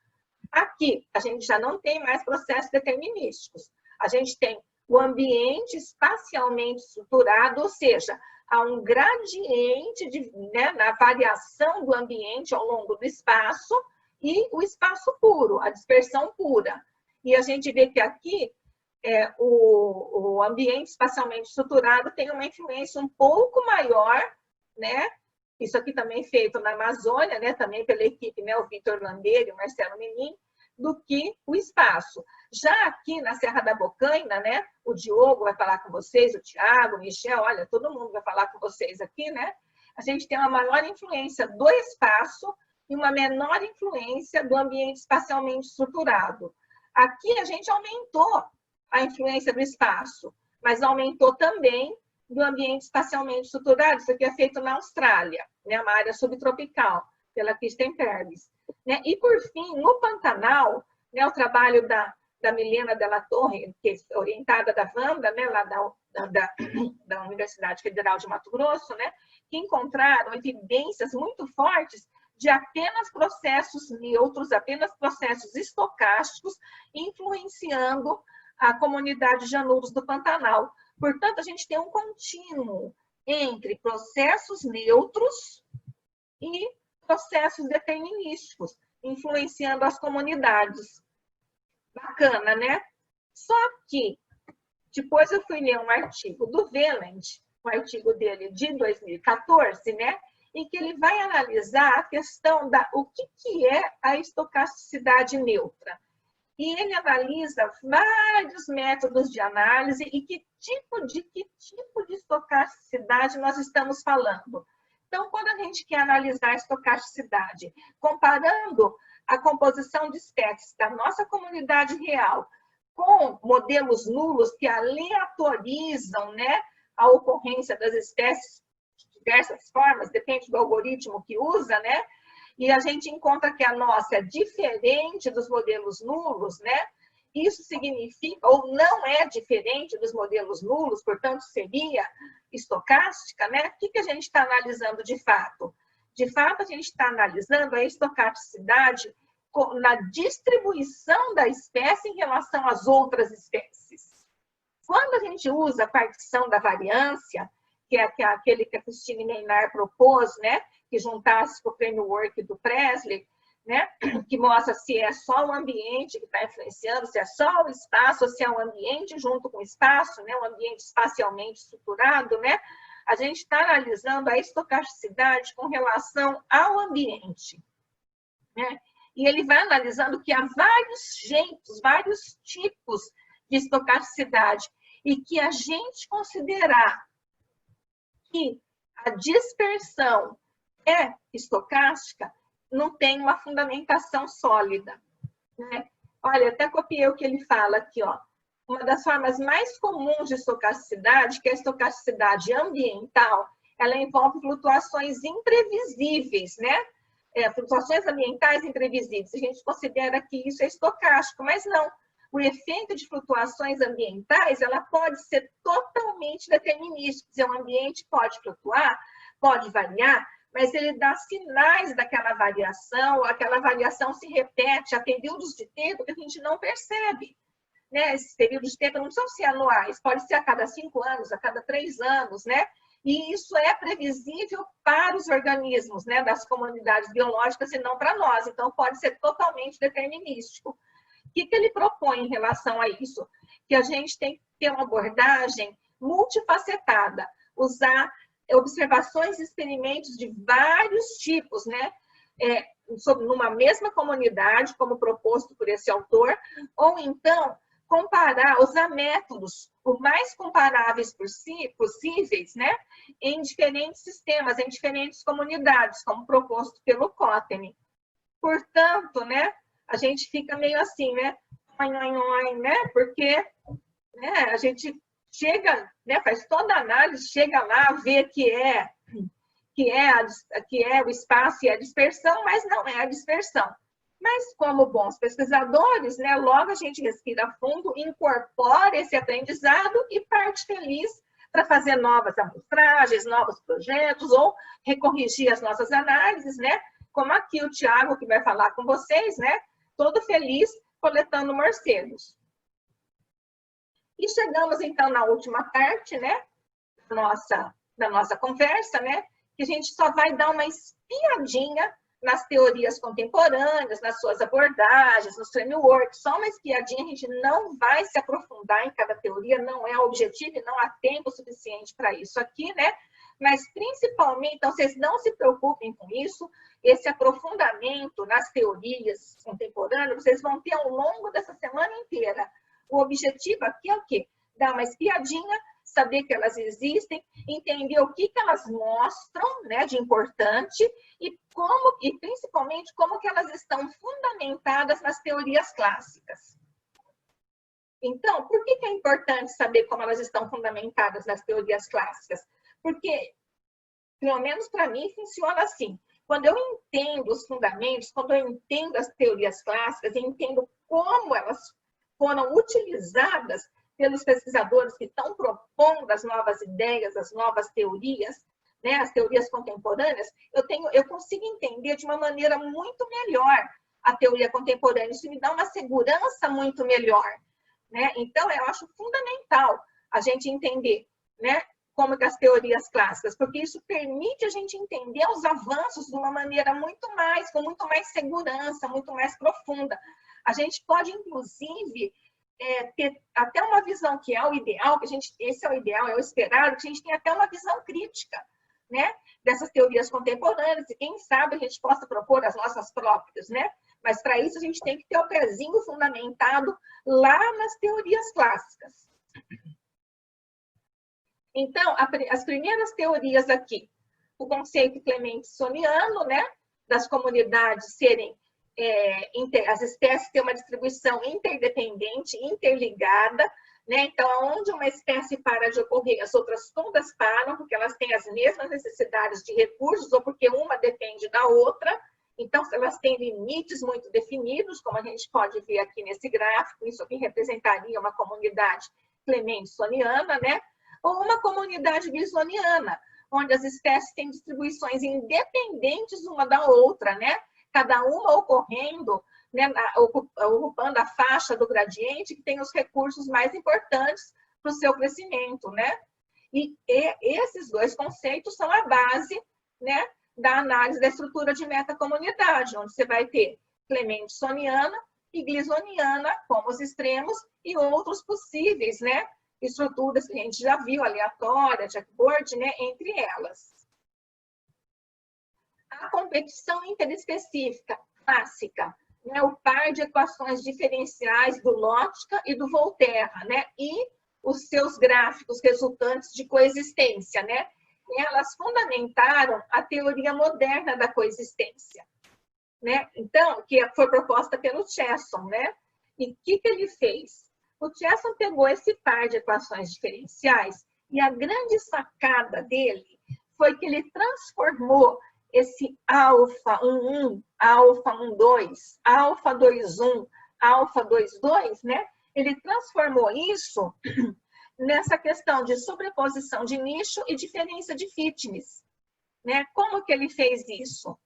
Aqui, a gente já não tem mais processos determinísticos. A gente tem o ambiente espacialmente estruturado, ou seja, há um gradiente né, na variação do ambiente ao longo do espaço e o espaço puro, a dispersão pura. E a gente vê que aqui o ambiente espacialmente estruturado tem uma influência um pouco maior, né? Isso aqui também feito na Amazônia, né? Também pela equipe, né? O Vitor Landeira e o Marcelo Menin, do que o espaço. Já aqui na Serra da Bocaina, né? O Diogo vai falar com vocês, o Tiago, o Michel, olha, todo mundo vai falar com vocês aqui, né? A gente tem uma maior influência do espaço e uma menor influência do ambiente espacialmente estruturado. Aqui a gente aumentou a influência do espaço, mas aumentou também do ambiente espacialmente estruturado. Isso aqui é feito na Austrália, né, uma área subtropical, pela Kristen Pervis. Né? E, por fim, no Pantanal, né, o trabalho da Milena Della Torre, que é orientada da Wanda, né, lá da Universidade Federal de Mato Grosso, né, que encontraram evidências muito fortes de apenas processos neutros, apenas processos estocásticos, influenciando a comunidade de Anuros do Pantanal. Portanto, a gente tem um contínuo entre processos neutros e processos determinísticos, influenciando as comunidades. Bacana, né? Só que, depois eu fui ler um artigo do Wieland, um artigo dele de 2014, né? Em que ele vai analisar a questão o que é a estocasticidade neutra. E ele analisa vários métodos de análise e que tipo de estocasticidade nós estamos falando. Então, quando a gente quer analisar a estocasticidade, comparando a composição de espécies da nossa comunidade real com modelos nulos que aleatorizam, né, a ocorrência das espécies de diversas formas, depende do algoritmo que usa, né? E a gente encontra que a nossa é diferente dos modelos nulos, né? Isso significa, ou não é diferente dos modelos nulos, portanto, seria estocástica, né? O que a gente está analisando de fato? De fato, a gente está analisando a estocasticidade na distribuição da espécie em relação às outras espécies. Quando a gente usa a partição da variância, que é aquele que a Christine Maynard propôs, né? Que juntasse com o framework do Presley, né? Que mostra se é só o ambiente que está influenciando, se é só o espaço, ou se é o ambiente junto com o espaço, né? O ambiente espacialmente estruturado, né? A gente está analisando a estocasticidade com relação ao ambiente, né? E ele vai analisando que há vários jeitos, vários tipos de estocasticidade, e que a gente considerar que a dispersão é estocástica, não tem uma fundamentação sólida, né? Olha, até copiei o que ele fala aqui, ó. Uma das formas mais comuns de estocasticidade, que é a estocasticidade ambiental, ela envolve flutuações imprevisíveis, né? Flutuações ambientais imprevisíveis. A gente considera que isso é estocástico, mas não. O efeito de flutuações ambientais, ela pode ser totalmente determinística. O ambiente pode flutuar, pode variar, mas ele dá sinais daquela variação, aquela variação se repete a períodos de tempo que a gente não percebe. Né? Esses períodos de tempo não precisam ser anuais, pode ser a cada 5 anos, a cada 3 anos, né? E isso é previsível para os organismos, né, das comunidades biológicas e não para nós. Então, pode ser totalmente determinístico. O que ele propõe em relação a isso? Que a gente tem que ter uma abordagem multifacetada, usar observações e experimentos de vários tipos, né? Numa mesma comunidade, como proposto por esse autor, ou então comparar, usar métodos o mais comparáveis possíveis, né, em diferentes sistemas, em diferentes comunidades, como proposto pelo Cottem. Portanto, né, a gente fica meio assim, né, né, porque, né, a gente chega, né, faz toda a análise, chega lá, vê que é o espaço e a dispersão, mas não é a dispersão. Mas, como bons pesquisadores, né, logo a gente respira fundo, incorpora esse aprendizado e parte feliz para fazer novas amostragens, novos projetos, ou recorrigir as nossas análises, né? Como aqui o Tiago, que vai falar com vocês, né? Todo feliz coletando morcegos. E chegamos, então, na última parte, né? Da nossa conversa, né? Que a gente só vai dar uma espiadinha nas teorias contemporâneas, nas suas abordagens, nos frameworks, só uma espiadinha, a gente não vai se aprofundar em cada teoria, não é o objetivo e não há tempo suficiente para isso aqui, né? Mas, principalmente, então, vocês não se preocupem com isso, esse aprofundamento nas teorias contemporâneas, vocês vão ter ao longo dessa semana inteira. O objetivo aqui é o quê? Dar uma espiadinha, saber que elas existem, entender o que elas mostram, né, de importante e principalmente como que elas estão fundamentadas nas teorias clássicas. Então, por que é importante saber como elas estão fundamentadas nas teorias clássicas? Porque, pelo menos para mim, funciona assim. Quando eu entendo os fundamentos, quando eu entendo as teorias clássicas, eu entendo como elas foram utilizadas pelos pesquisadores que estão propondo as novas ideias, as novas teorias, né, as teorias contemporâneas, eu consigo entender de uma maneira muito melhor a teoria contemporânea. Isso me dá uma segurança muito melhor, né? Então, eu acho fundamental a gente entender, né, como que as teorias clássicas, porque isso permite a gente entender os avanços de uma maneira com muito mais segurança, muito mais profunda. A gente pode, inclusive, ter até uma visão que é o ideal, esse é o ideal, é o esperado, que a gente tenha até uma visão crítica, né, dessas teorias contemporâneas, e quem sabe a gente possa propor as nossas próprias, né? Mas para isso a gente tem que ter o pezinho fundamentado lá nas teorias clássicas. Então, as primeiras teorias aqui, o conceito clementsoniano, né, das comunidades serem as espécies têm uma distribuição interdependente, interligada, né? Então, onde uma espécie para de ocorrer, as outras todas param, porque elas têm as mesmas necessidades de recursos, ou porque uma depende da outra. Então, elas têm limites muito definidos, como a gente pode ver aqui nesse gráfico. Isso aqui representaria uma comunidade clementsoniana, né? Ou uma comunidade glisoniana, onde as espécies têm distribuições independentes uma da outra, né? Cada uma ocorrendo, né, ocupando a faixa do gradiente que tem os recursos mais importantes para o seu crescimento, né? E esses dois conceitos são a base, né, da análise da estrutura de metacomunidade, onde você vai ter clementsoniana e glisoniana como os extremos e outros possíveis, né, estruturas que a gente já viu, aleatória, checkboard, né, entre elas. A competição interespecífica clássica, né, o par de equações diferenciais do Lotka e do Volterra, né, e os seus gráficos resultantes de coexistência, né, elas fundamentaram a teoria moderna da coexistência, né, então, que foi proposta pelo Chesson, né, e o que ele fez? O Chesson pegou esse par de equações diferenciais e a grande sacada dele foi que ele transformou esse alfa 1,1, alfa 1,2, alfa 2,1, alfa 2,2, né? Ele transformou isso nessa questão de sobreposição de nicho e diferença de fitness, né? Como que ele fez isso?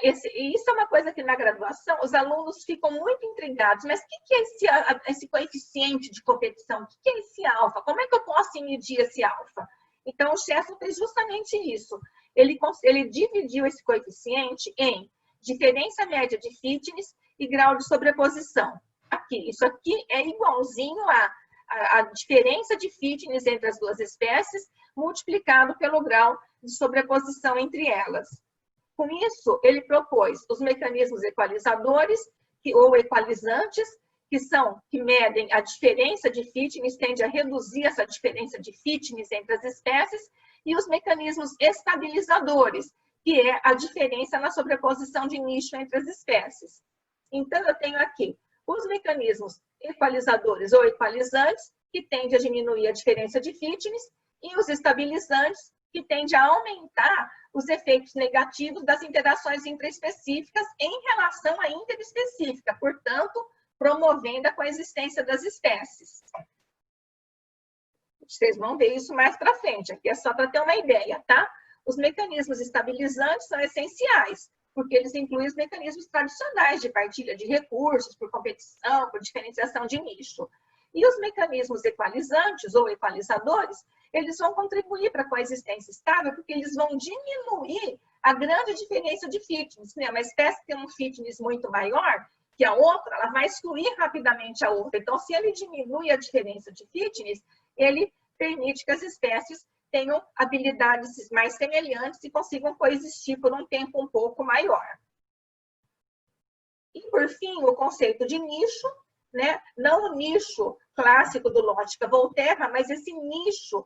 Isso é uma coisa que na graduação os alunos ficam muito intrigados. Mas o que é esse coeficiente de competição? O que é esse alfa? Como é que eu posso medir esse alfa? Então, o Chesson fez justamente isso. Ele dividiu esse coeficiente em diferença média de fitness e grau de sobreposição. Aqui, isso aqui é igualzinho a diferença de fitness entre as duas espécies, multiplicado pelo grau de sobreposição entre elas. Com isso, ele propôs os mecanismos equalizadores ou equalizantes, que medem a diferença de fitness, tende a reduzir essa diferença de fitness entre as espécies, e os mecanismos estabilizadores, que é a diferença na sobreposição de nicho entre as espécies. Então, eu tenho aqui os mecanismos equalizadores ou equalizantes, que tendem a diminuir a diferença de fitness, e os estabilizantes, que tendem a aumentar os efeitos negativos das interações intraespecíficas em relação à interespecífica, portanto, promovendo a coexistência das espécies. Vocês vão ver isso mais para frente, aqui é só para ter uma ideia, tá? Os mecanismos estabilizantes são essenciais, porque eles incluem os mecanismos tradicionais de partilha de recursos, por competição, por diferenciação de nicho. E os mecanismos equalizantes ou equalizadores, eles vão contribuir para a coexistência estável, porque eles vão diminuir a grande diferença de fitness, né? Uma espécie que tem um fitness muito maior que a outra, ela vai excluir rapidamente a outra. Então, se ele diminui a diferença de fitness, ele permite que as espécies tenham habilidades mais semelhantes e consigam coexistir por um tempo um pouco maior. E, por fim, o conceito de nicho, né? Não o nicho clássico do Lotka-Volterra, mas esse nicho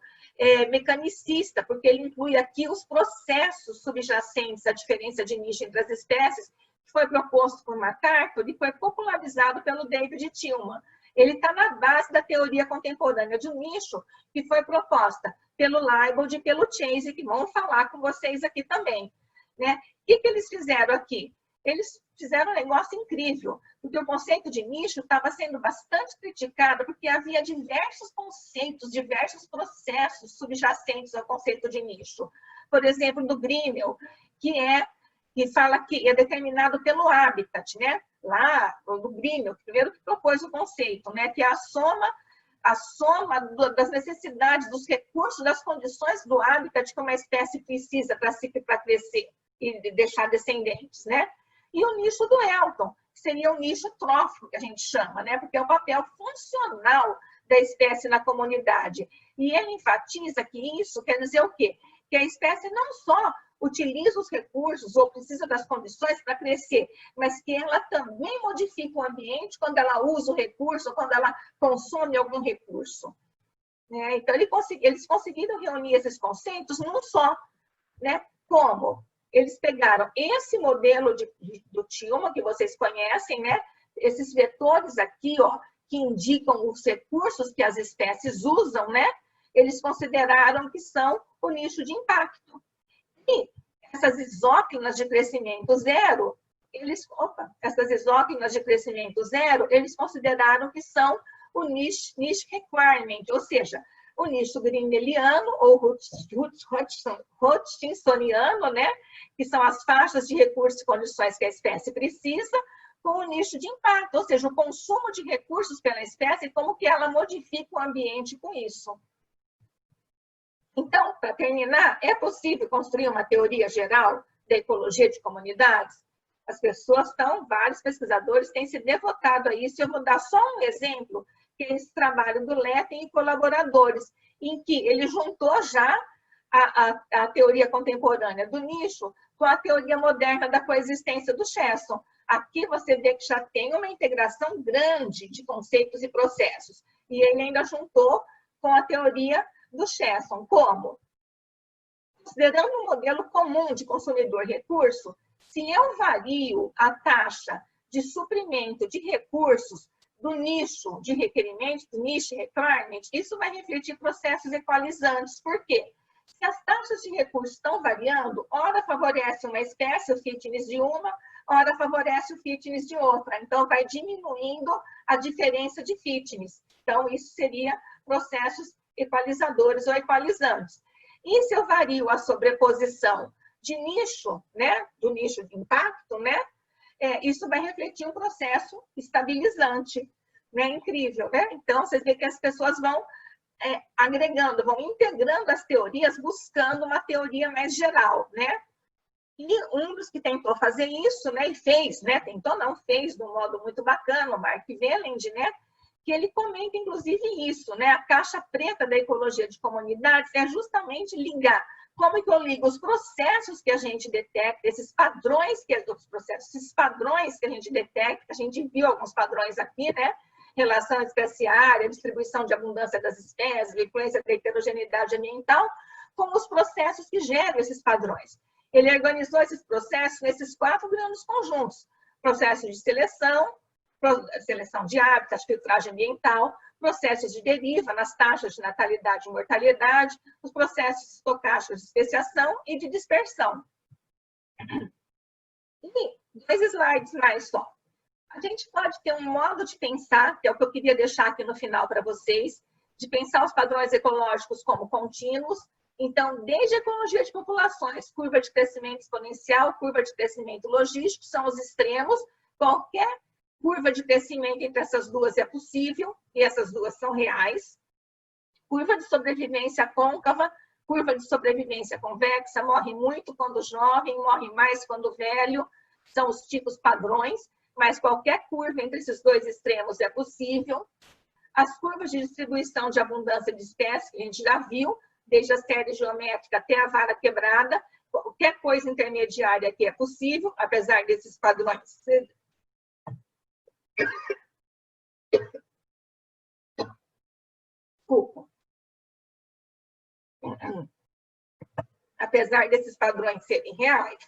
mecanicista, porque ele inclui aqui os processos subjacentes à diferença de nicho entre as espécies, que foi proposto por MacArthur e foi popularizado pelo David Tillman. Ele está na base da teoria contemporânea de nicho, que foi proposta pelo Leibold e pelo Chase, que vão falar com vocês aqui também, né? O que eles fizeram aqui? Eles fizeram um negócio incrível, porque o conceito de nicho estava sendo bastante criticado, porque havia diversos conceitos, diversos processos subjacentes ao conceito de nicho. Por exemplo, do Grinnell, que fala que é determinado pelo habitat, né? Lá, do Grinnell, primeiro que propôs o conceito, né? Que é a soma das necessidades, dos recursos, das condições do habitat que uma espécie precisa para crescer e deixar descendentes, né? E o nicho do Elton, que seria o nicho trófico, que a gente chama, né? Porque é o papel funcional da espécie na comunidade. E ele enfatiza que isso quer dizer o quê? Que a espécie não só utiliza os recursos ou precisa das condições para crescer, mas que ela também modifica o ambiente quando ela usa o recurso, quando ela consome algum recurso. Então, eles conseguiram reunir esses conceitos num só. Né? Como? Eles pegaram esse modelo do Tillman, que vocês conhecem, né? Esses vetores aqui, ó, que indicam os recursos que as espécies usam, né? Eles consideraram que são o nicho de impacto. E essas isóclinas de crescimento zero, eles consideraram que são o niche requirement, ou seja, o nicho grinnelliano ou hutchinsoniano, né? Que são as faixas de recursos e condições que a espécie precisa, com o nicho de impacto, ou seja, o consumo de recursos pela espécie e como que ela modifica o ambiente com isso. Então, para terminar, é possível construir uma teoria geral da ecologia de comunidades? As pessoas vários pesquisadores têm se devotado a isso. Eu vou dar só um exemplo, que é esse trabalho do Letten e colaboradores, em que ele juntou já a teoria contemporânea do nicho com a teoria moderna da coexistência do Chesson. Aqui você vê que já tem uma integração grande de conceitos e processos. E ele ainda juntou com a teoria do Chesson. Como? Considerando um modelo comum de consumidor-recurso, se eu vario a taxa de suprimento de recursos do nicho de requerimento, do nicho requirement, isso vai refletir processos equalizantes. Por quê? Se as taxas de recursos estão variando, ora favorece uma espécie, o fitness de uma, ora favorece o fitness de outra. Então, vai diminuindo a diferença de fitness. Então, isso seria processos equalizadores ou equalizantes. E se eu vario a sobreposição de nicho, né, do nicho de impacto, né, isso vai refletir um processo estabilizante, né, incrível, né? Então, vocês veem que as pessoas vão agregando, vão integrando as teorias, buscando uma teoria mais geral, né? E um dos que tentou fazer isso, né, e fez, né, tentou não, fez de um modo muito bacana, o Mark Velland, né, que ele comenta, inclusive, isso, né? A caixa preta da ecologia de comunidades é justamente ligar. Como que eu ligo os processos que a gente detecta, esses padrões que a gente detecta, a gente viu alguns padrões aqui, né? Relação especiária, distribuição de abundância das espécies, influência da heterogeneidade ambiental, com os processos que geram esses padrões. Ele organizou esses processos nesses 4 grandes conjuntos: processo de seleção de hábitats, filtragem ambiental, processos de deriva nas taxas de natalidade e mortalidade, os processos estocásticos de especiação e de dispersão. E 2 slides mais só. A gente pode ter um modo de pensar, que é o que eu queria deixar aqui no final para vocês, de pensar os padrões ecológicos como contínuos. Então, desde a ecologia de populações, curva de crescimento exponencial, curva de crescimento logístico, são os extremos. Qualquer curva de crescimento entre essas duas é possível, e essas duas são reais. Curva de sobrevivência côncava, curva de sobrevivência convexa, morre muito quando jovem, morre mais quando velho, são os tipos padrões, mas qualquer curva entre esses 2 extremos é possível. As curvas de distribuição de abundância de espécies, que a gente já viu, desde a série geométrica até a vara quebrada, qualquer coisa intermediária aqui é possível, apesar desses padrões. Desculpa. Apesar desses padrões serem reais,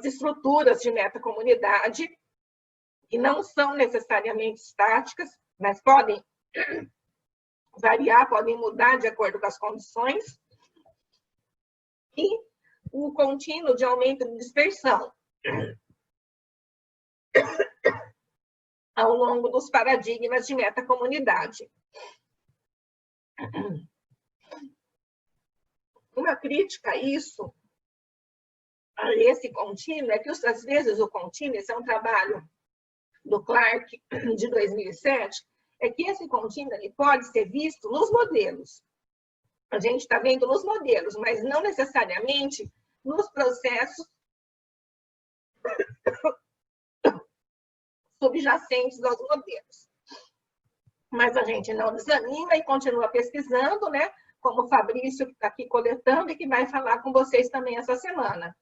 as estruturas de metacomunidade, que não são necessariamente estáticas, mas podem variar, podem mudar de acordo com as condições, e o contínuo de aumento de dispersão ao longo dos paradigmas de metacomunidade. Uma crítica a isso, a esse contínuo, é que às vezes o contínuo, esse é um trabalho do Clark de 2007, é que esse contínuo ele pode ser visto nos modelos. A gente está vendo nos modelos, mas não necessariamente nos processos subjacentes aos modelos. Mas a gente não desanima e continua pesquisando, né? Como o Fabrício, que está aqui coletando e que vai falar com vocês também essa semana.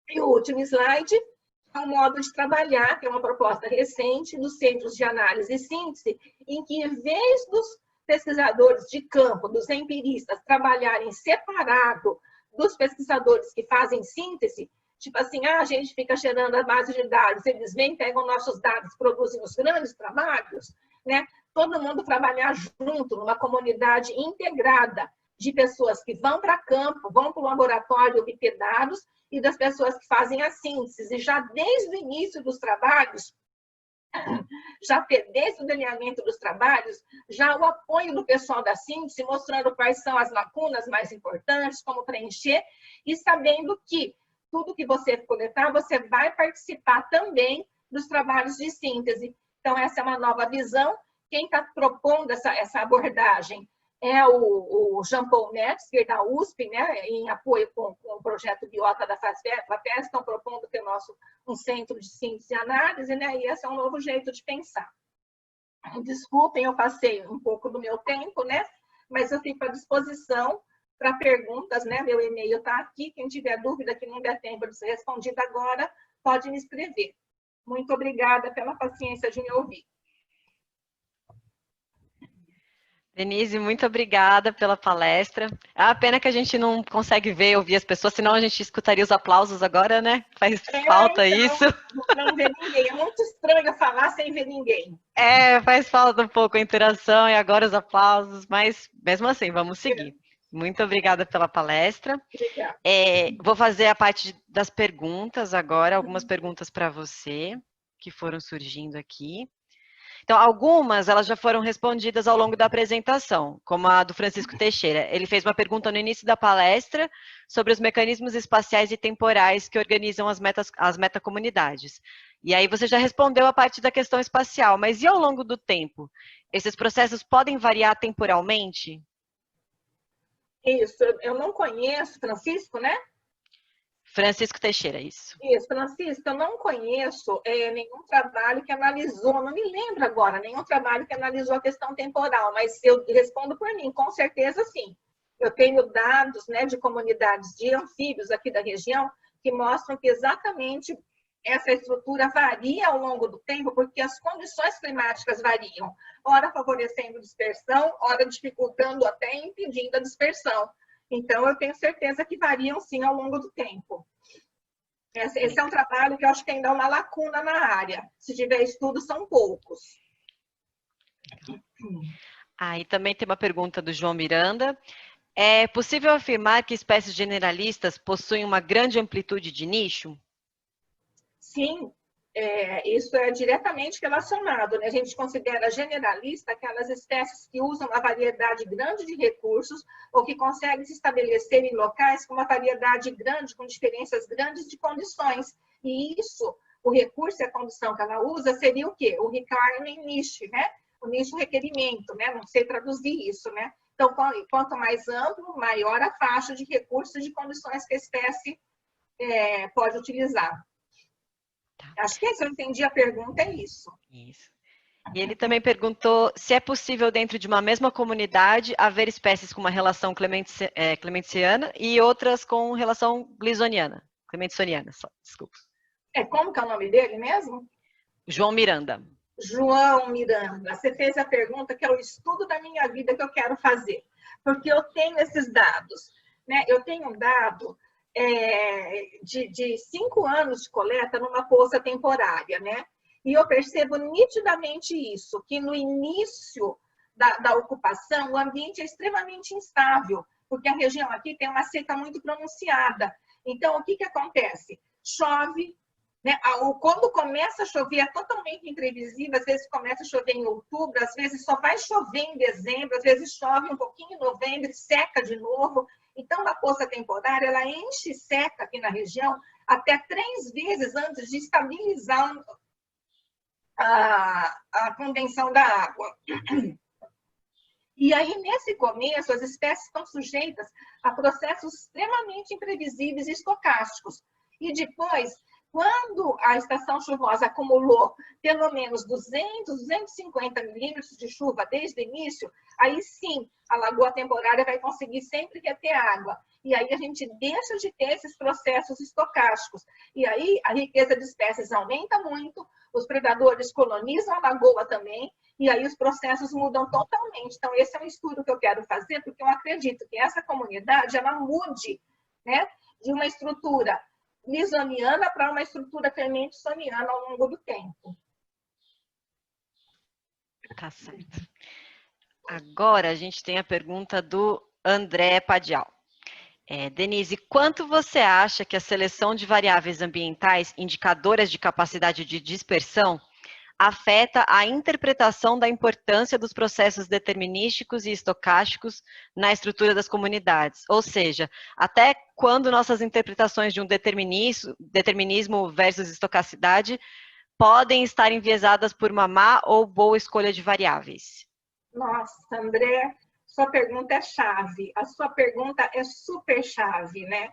E o último slide é um modo de trabalhar, que é uma proposta recente dos centros de análise e síntese, em que, em vez dos pesquisadores de campo, dos empiristas, trabalharem separado dos pesquisadores que fazem síntese, tipo assim, a gente fica gerando a base de dados, eles vêm, pegam nossos dados, produzem os grandes trabalhos, né? Todo mundo trabalhar junto, numa comunidade integrada de pessoas que vão para campo, vão para o laboratório obter dados, e das pessoas que fazem a síntese. E já desde o início dos trabalhos, desde o delineamento dos trabalhos, já o apoio do pessoal da síntese, mostrando quais são as lacunas mais importantes, como preencher, e sabendo que tudo que você coletar, você vai participar também dos trabalhos de síntese. Então, essa é uma nova visão. Quem está propondo essa abordagem é o Jean-Paul Metzger, da USP, né, em apoio com o projeto Biota da FAPESP, estão propondo ter um centro de síntese e análise, né, e esse é um novo jeito de pensar. Desculpem, eu passei um pouco do meu tempo, né, mas eu fico à disposição para perguntas, né, meu e-mail está aqui, quem tiver dúvida que não der tempo de ser respondida agora, pode me escrever. Muito obrigada pela paciência de me ouvir. Denise, muito obrigada pela palestra. É uma pena que a gente não consegue ver e ouvir as pessoas, senão a gente escutaria os aplausos agora, né? Faz falta então, isso. Não ver ninguém. É muito estranho falar sem ver ninguém. Faz falta um pouco a interação e agora os aplausos, mas mesmo assim, vamos seguir. Muito obrigada pela palestra. Obrigada. Vou fazer a parte das perguntas agora, algumas perguntas para você que foram surgindo aqui. Então, algumas elas já foram respondidas ao longo da apresentação, como a do Francisco Teixeira. Ele fez uma pergunta no início da palestra sobre os mecanismos espaciais e temporais que organizam as metacomunidades. E aí você já respondeu a parte da questão espacial, mas e ao longo do tempo? Esses processos podem variar temporalmente? Isso, eu não conheço, Francisco, né? Francisco Teixeira, isso. Isso, Francisco, eu não conheço nenhum trabalho que analisou, não me lembro agora, nenhum trabalho que analisou a questão temporal, mas eu respondo por mim, com certeza sim. Eu tenho dados, né, de comunidades de anfíbios aqui da região que mostram que exatamente essa estrutura varia ao longo do tempo, porque as condições climáticas variam, ora favorecendo dispersão, ora dificultando até impedindo a dispersão. Então, eu tenho certeza que variam, sim, ao longo do tempo. Esse é um trabalho que eu acho que ainda é uma lacuna na área. Se tiver estudo, são poucos. E também tem uma pergunta do João Miranda. É possível afirmar que espécies generalistas possuem uma grande amplitude de nicho? Sim, isso é diretamente relacionado, né? A gente considera generalista aquelas espécies que usam uma variedade grande de recursos ou que conseguem se estabelecer em locais com uma variedade grande, com diferenças grandes de condições. E isso, o recurso e a condição que ela usa seria o quê? O requirement niche, né? O nicho requerimento, né? Não sei traduzir isso, né? Então, quanto mais amplo, maior a faixa de recursos e de condições que a espécie pode utilizar. Acho que se eu entendi a pergunta, é isso. Isso. E ele também perguntou se é possível, dentro de uma mesma comunidade, haver espécies com uma relação clementiciana e outras com relação glisoniana. Clementsoniana, desculpa. Como que é o nome dele mesmo? João Miranda. João Miranda, você fez a pergunta que é o estudo da minha vida que eu quero fazer. Porque eu tenho esses dados, né? Eu tenho um dado de 5 anos de coleta numa poça temporária, né? E eu percebo nitidamente isso, que no início da ocupação, o ambiente é extremamente instável, porque a região aqui tem uma seca muito pronunciada. Então, o que acontece? Chove, né? Quando começa a chover, é totalmente imprevisível, às vezes começa a chover em outubro, às vezes só vai chover em dezembro, às vezes chove um pouquinho em novembro e seca de novo. Então, a poça temporária, ela enche e seca aqui na região até 3 vezes antes de estabilizar a condensação da água. E aí, nesse começo, as espécies estão sujeitas a processos extremamente imprevisíveis e estocásticos. E depois, quando a estação chuvosa acumulou pelo menos 200, 250 milímetros de chuva desde o início, aí sim, a lagoa temporária vai conseguir sempre reter água. E aí a gente deixa de ter esses processos estocásticos. E aí a riqueza de espécies aumenta muito, os predadores colonizam a lagoa também, e aí os processos mudam totalmente. Então, esse é um estudo que eu quero fazer, porque eu acredito que essa comunidade, ela mude, né, de uma estrutura lisoniana para uma estrutura fermentissoniana ao longo do tempo. Tá certo. Agora a gente tem a pergunta do André Padial. Denise, quanto você acha que a seleção de variáveis ambientais indicadoras de capacidade de dispersão afeta a interpretação da importância dos processos determinísticos e estocásticos na estrutura das comunidades? Ou seja, até quando nossas interpretações de um determinismo versus estocacidade podem estar enviesadas por uma má ou boa escolha de variáveis? Nossa, André, sua pergunta é chave. A sua pergunta é super chave, né?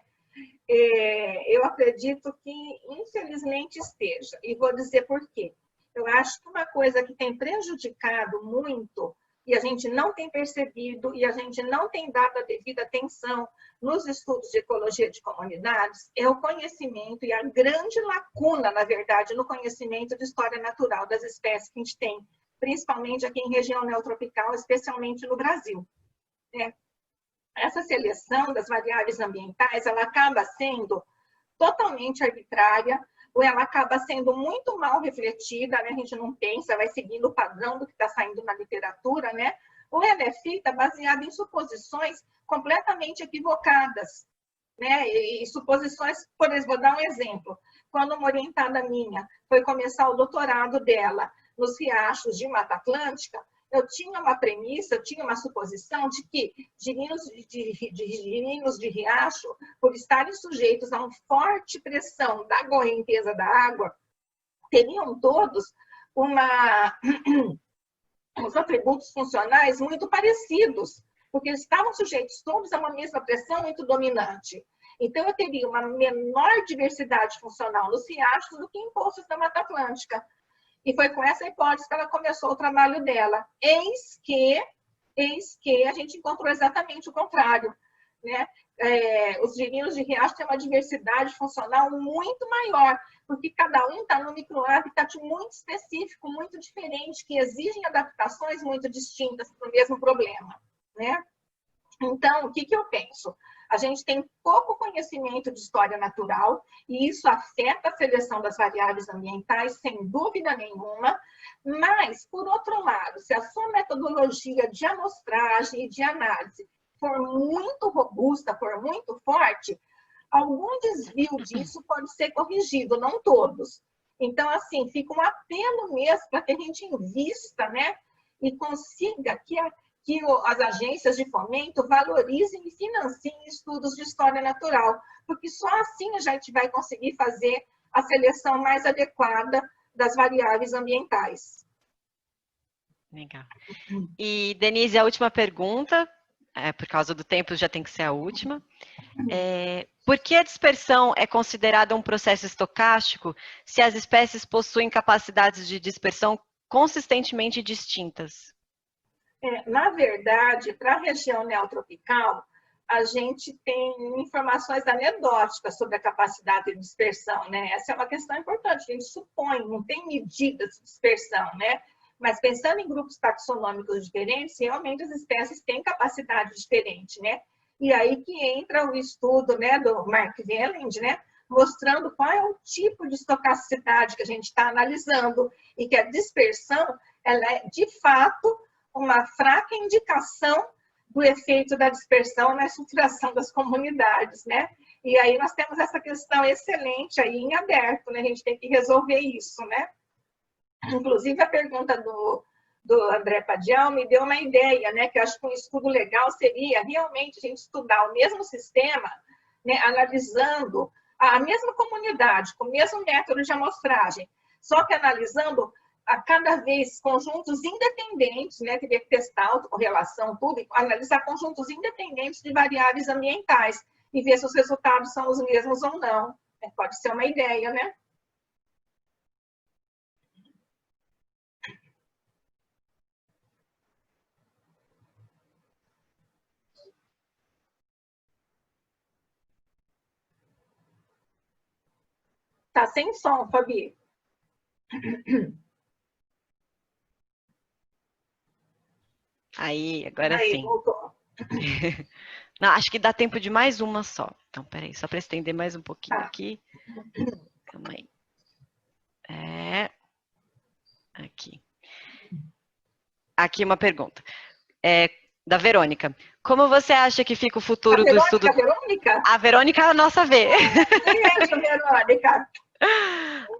Eu acredito que, infelizmente, esteja. E vou dizer por quê. Eu acho que uma coisa que tem prejudicado muito, e a gente não tem percebido, e a gente não tem dado a devida atenção nos estudos de ecologia de comunidades, é o conhecimento e a grande lacuna, na verdade, no conhecimento de história natural das espécies que a gente tem, principalmente aqui em região neotropical, especialmente no Brasil. Essa seleção das variáveis ambientais, ela acaba sendo totalmente arbitrária, ou ela acaba sendo muito mal refletida, né? A gente não pensa, vai seguindo o padrão do que está saindo na literatura, né? Ou ela é feita baseada em suposições completamente equivocadas, né? E suposições, por exemplo, vou dar um exemplo. Quando uma orientada minha foi começar o doutorado dela nos riachos de Mata Atlântica, eu tinha uma premissa, eu tinha uma suposição de que girinos de riacho, por estarem sujeitos a uma forte pressão da correnteza da água, teriam todos uns atributos funcionais muito parecidos, porque eles estavam sujeitos todos a uma mesma pressão muito dominante. Então, eu teria uma menor diversidade funcional nos riachos do que em poços da Mata Atlântica. E foi com essa hipótese que ela começou o trabalho dela. Eis que a gente encontrou exatamente o contrário, né? Os girinos de riacho têm uma diversidade funcional muito maior, porque cada um está num microhabitat muito específico, muito diferente, que exigem adaptações muito distintas para o mesmo problema, né? Então, o que eu penso? A gente tem pouco conhecimento de história natural e isso afeta a seleção das variáveis ambientais, sem dúvida nenhuma, mas, por outro lado, se a sua metodologia de amostragem e de análise for muito robusta, for muito forte, algum desvio disso pode ser corrigido, não todos. Então, assim, fica um apelo mesmo para que a gente invista, né, e consiga que as agências de fomento valorizem e financiem estudos de história natural, porque só assim a gente vai conseguir fazer a seleção mais adequada das variáveis ambientais. Legal. E, Denise, a última pergunta, por causa do tempo já tem que ser a última. Por que a dispersão é considerada um processo estocástico se as espécies possuem capacidades de dispersão consistentemente distintas? Na verdade, para a região neotropical, a gente tem informações anedóticas sobre a capacidade de dispersão, né? Essa é uma questão importante, a gente supõe, não tem medidas de dispersão, né? Mas pensando em grupos taxonômicos diferentes, realmente as espécies têm capacidade diferente, né? E aí que entra o estudo, né, do Mark Velland, né, mostrando qual é o tipo de estocasticidade que a gente está analisando e que a dispersão, ela é, de fato, uma fraca indicação do efeito da dispersão na estruturação das comunidades, né? E aí nós temos essa questão excelente aí em aberto, né? A gente tem que resolver isso, né? Inclusive, a pergunta do André Padial me deu uma ideia, né? Que eu acho que um estudo legal seria realmente a gente estudar o mesmo sistema, né? Analisando a mesma comunidade, com o mesmo método de amostragem, só que analisando a cada vez conjuntos independentes, né? Teria que testar autorrelação, tudo, e analisar conjuntos independentes de variáveis ambientais e ver se os resultados são os mesmos ou não. Pode ser uma ideia, né? Tá sem som, Fabi. Aí, agora Aí, sim. voltou. Não, acho que dá tempo de mais uma só. Então, peraí, só para estender mais um pouquinho aqui. Calma aí. Aqui. Aqui uma pergunta. Da Verônica. Como você acha que fica o futuro do estudo... A Verônica? A Verônica é a nossa V. Beijo, Verônica.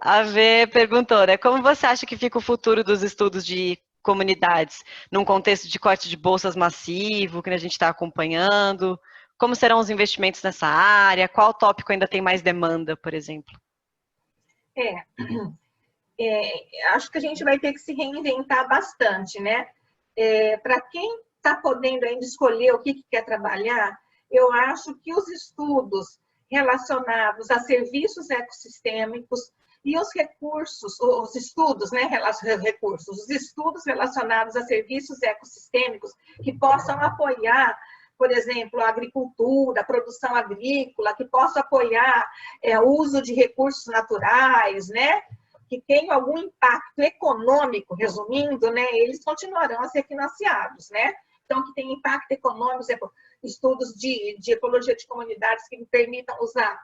A V perguntou, né? Como você acha que fica o futuro dos estudos de comunidades num contexto de corte de bolsas massivo, que a gente está acompanhando? Como serão os investimentos nessa área? Qual tópico ainda tem mais demanda, por exemplo? Acho que a gente vai ter que se reinventar bastante, né? Para quem está podendo ainda escolher o que quer trabalhar, eu acho que os estudos relacionados a serviços ecossistêmicos e os recursos, os estudos, né, os estudos relacionados a serviços ecossistêmicos que possam apoiar, por exemplo, a agricultura, a produção agrícola, que possam apoiar o uso de recursos naturais, né, que tenham algum impacto econômico, resumindo, né, eles continuarão a ser financiados, né? Então, que tem impacto econômico, estudos de ecologia de comunidades que me permitam usar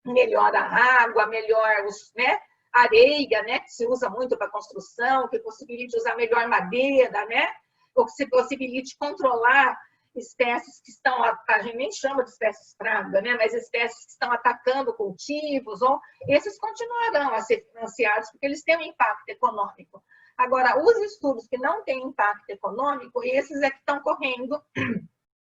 melhor a água, melhor né, areia, né, que se usa muito para construção, que possibilite usar melhor madeira, né, ou que se possibilite controlar espécies que estão, a gente nem chama de espécies praga, né, mas espécies que estão atacando cultivos, ou esses continuarão a ser financiados, porque eles têm um impacto econômico. Agora, os estudos que não têm impacto econômico, esses é que estão correndo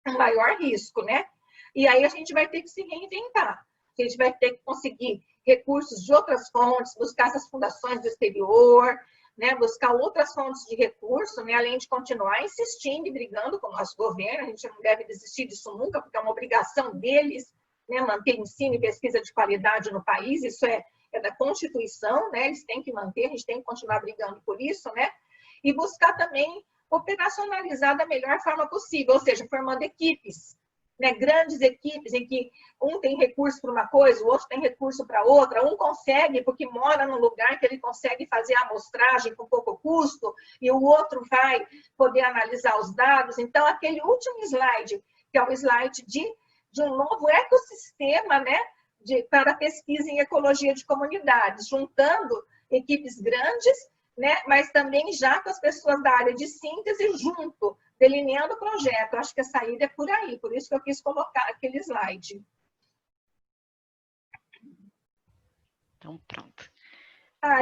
um maior risco, né? E aí a gente vai ter que se reinventar. A gente vai ter que conseguir recursos de outras fontes, buscar essas fundações do exterior, né, buscar outras fontes de recurso, né, além de continuar insistindo e brigando com o nosso governo. A gente não deve desistir disso nunca, porque é uma obrigação deles, né, manter ensino e pesquisa de qualidade no país. Isso é da Constituição, né, eles têm que manter, a gente tem que continuar brigando por isso, né, e buscar também operacionalizar da melhor forma possível, ou seja, formando equipes, né, grandes equipes em que um tem recurso para uma coisa, o outro tem recurso para outra, um consegue porque mora num lugar que ele consegue fazer a amostragem com pouco custo, e o outro vai poder analisar os dados. Então, aquele último slide, que é um slide de um novo ecossistema, né, para pesquisa em ecologia de comunidades, juntando equipes grandes, né, mas também já com as pessoas da área de síntese junto, delineando o projeto. Acho que a saída é por aí, por isso que eu quis colocar aquele slide. Então, pronto.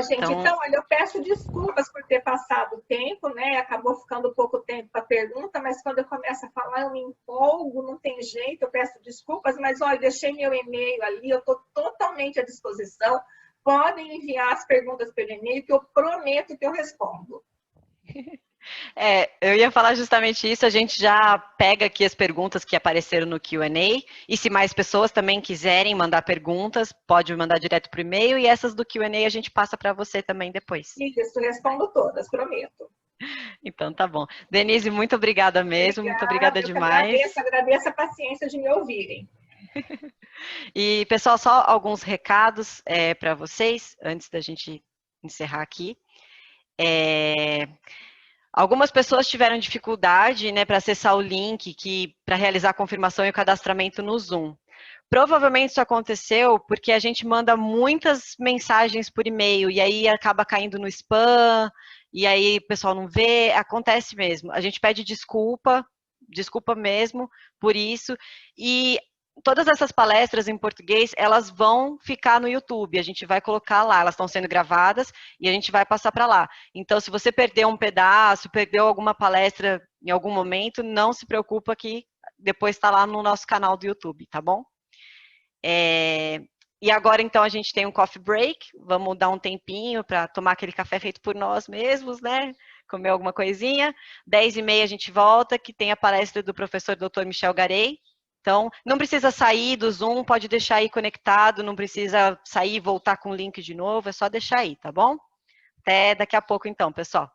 Gente, então, olha, eu peço desculpas por ter passado o tempo, né? Acabou ficando pouco tempo para a pergunta, mas quando eu começo a falar, eu me empolgo, não tem jeito, eu peço desculpas, mas olha, deixei meu e-mail ali, eu estou totalmente à disposição. Podem enviar as perguntas pelo e-mail, que eu prometo que eu respondo. Eu ia falar justamente isso, a gente já pega aqui as perguntas que apareceram no Q&A, e se mais pessoas também quiserem mandar perguntas, pode mandar direto por e-mail, e essas do Q&A a gente passa para você também depois. Isso, respondo todas, prometo. Então tá bom. Denise, muito obrigada mesmo, muito obrigada demais. Agradeço a paciência de me ouvirem. E, pessoal, só alguns recados para vocês, antes da gente encerrar aqui. Algumas pessoas tiveram dificuldade, né, para acessar o link para realizar a confirmação e o cadastramento no Zoom. Provavelmente isso aconteceu porque a gente manda muitas mensagens por e-mail e aí acaba caindo no spam, e aí o pessoal não vê, acontece mesmo. A gente pede desculpa mesmo por isso, e todas essas palestras em português, elas vão ficar no YouTube, a gente vai colocar lá, elas estão sendo gravadas e a gente vai passar para lá. Então, se você perdeu um pedaço, perdeu alguma palestra em algum momento, não se preocupa que depois está lá no nosso canal do YouTube, tá bom? E agora, então, a gente tem um coffee break, vamos dar um tempinho para tomar aquele café feito por nós mesmos, né? Comer alguma coisinha. 10h30 a gente volta, que tem a palestra do professor Dr. Michel Garey. Então, não precisa sair do Zoom, pode deixar aí conectado, não precisa sair e voltar com o link de novo, é só deixar aí, tá bom? Até daqui a pouco, então, pessoal.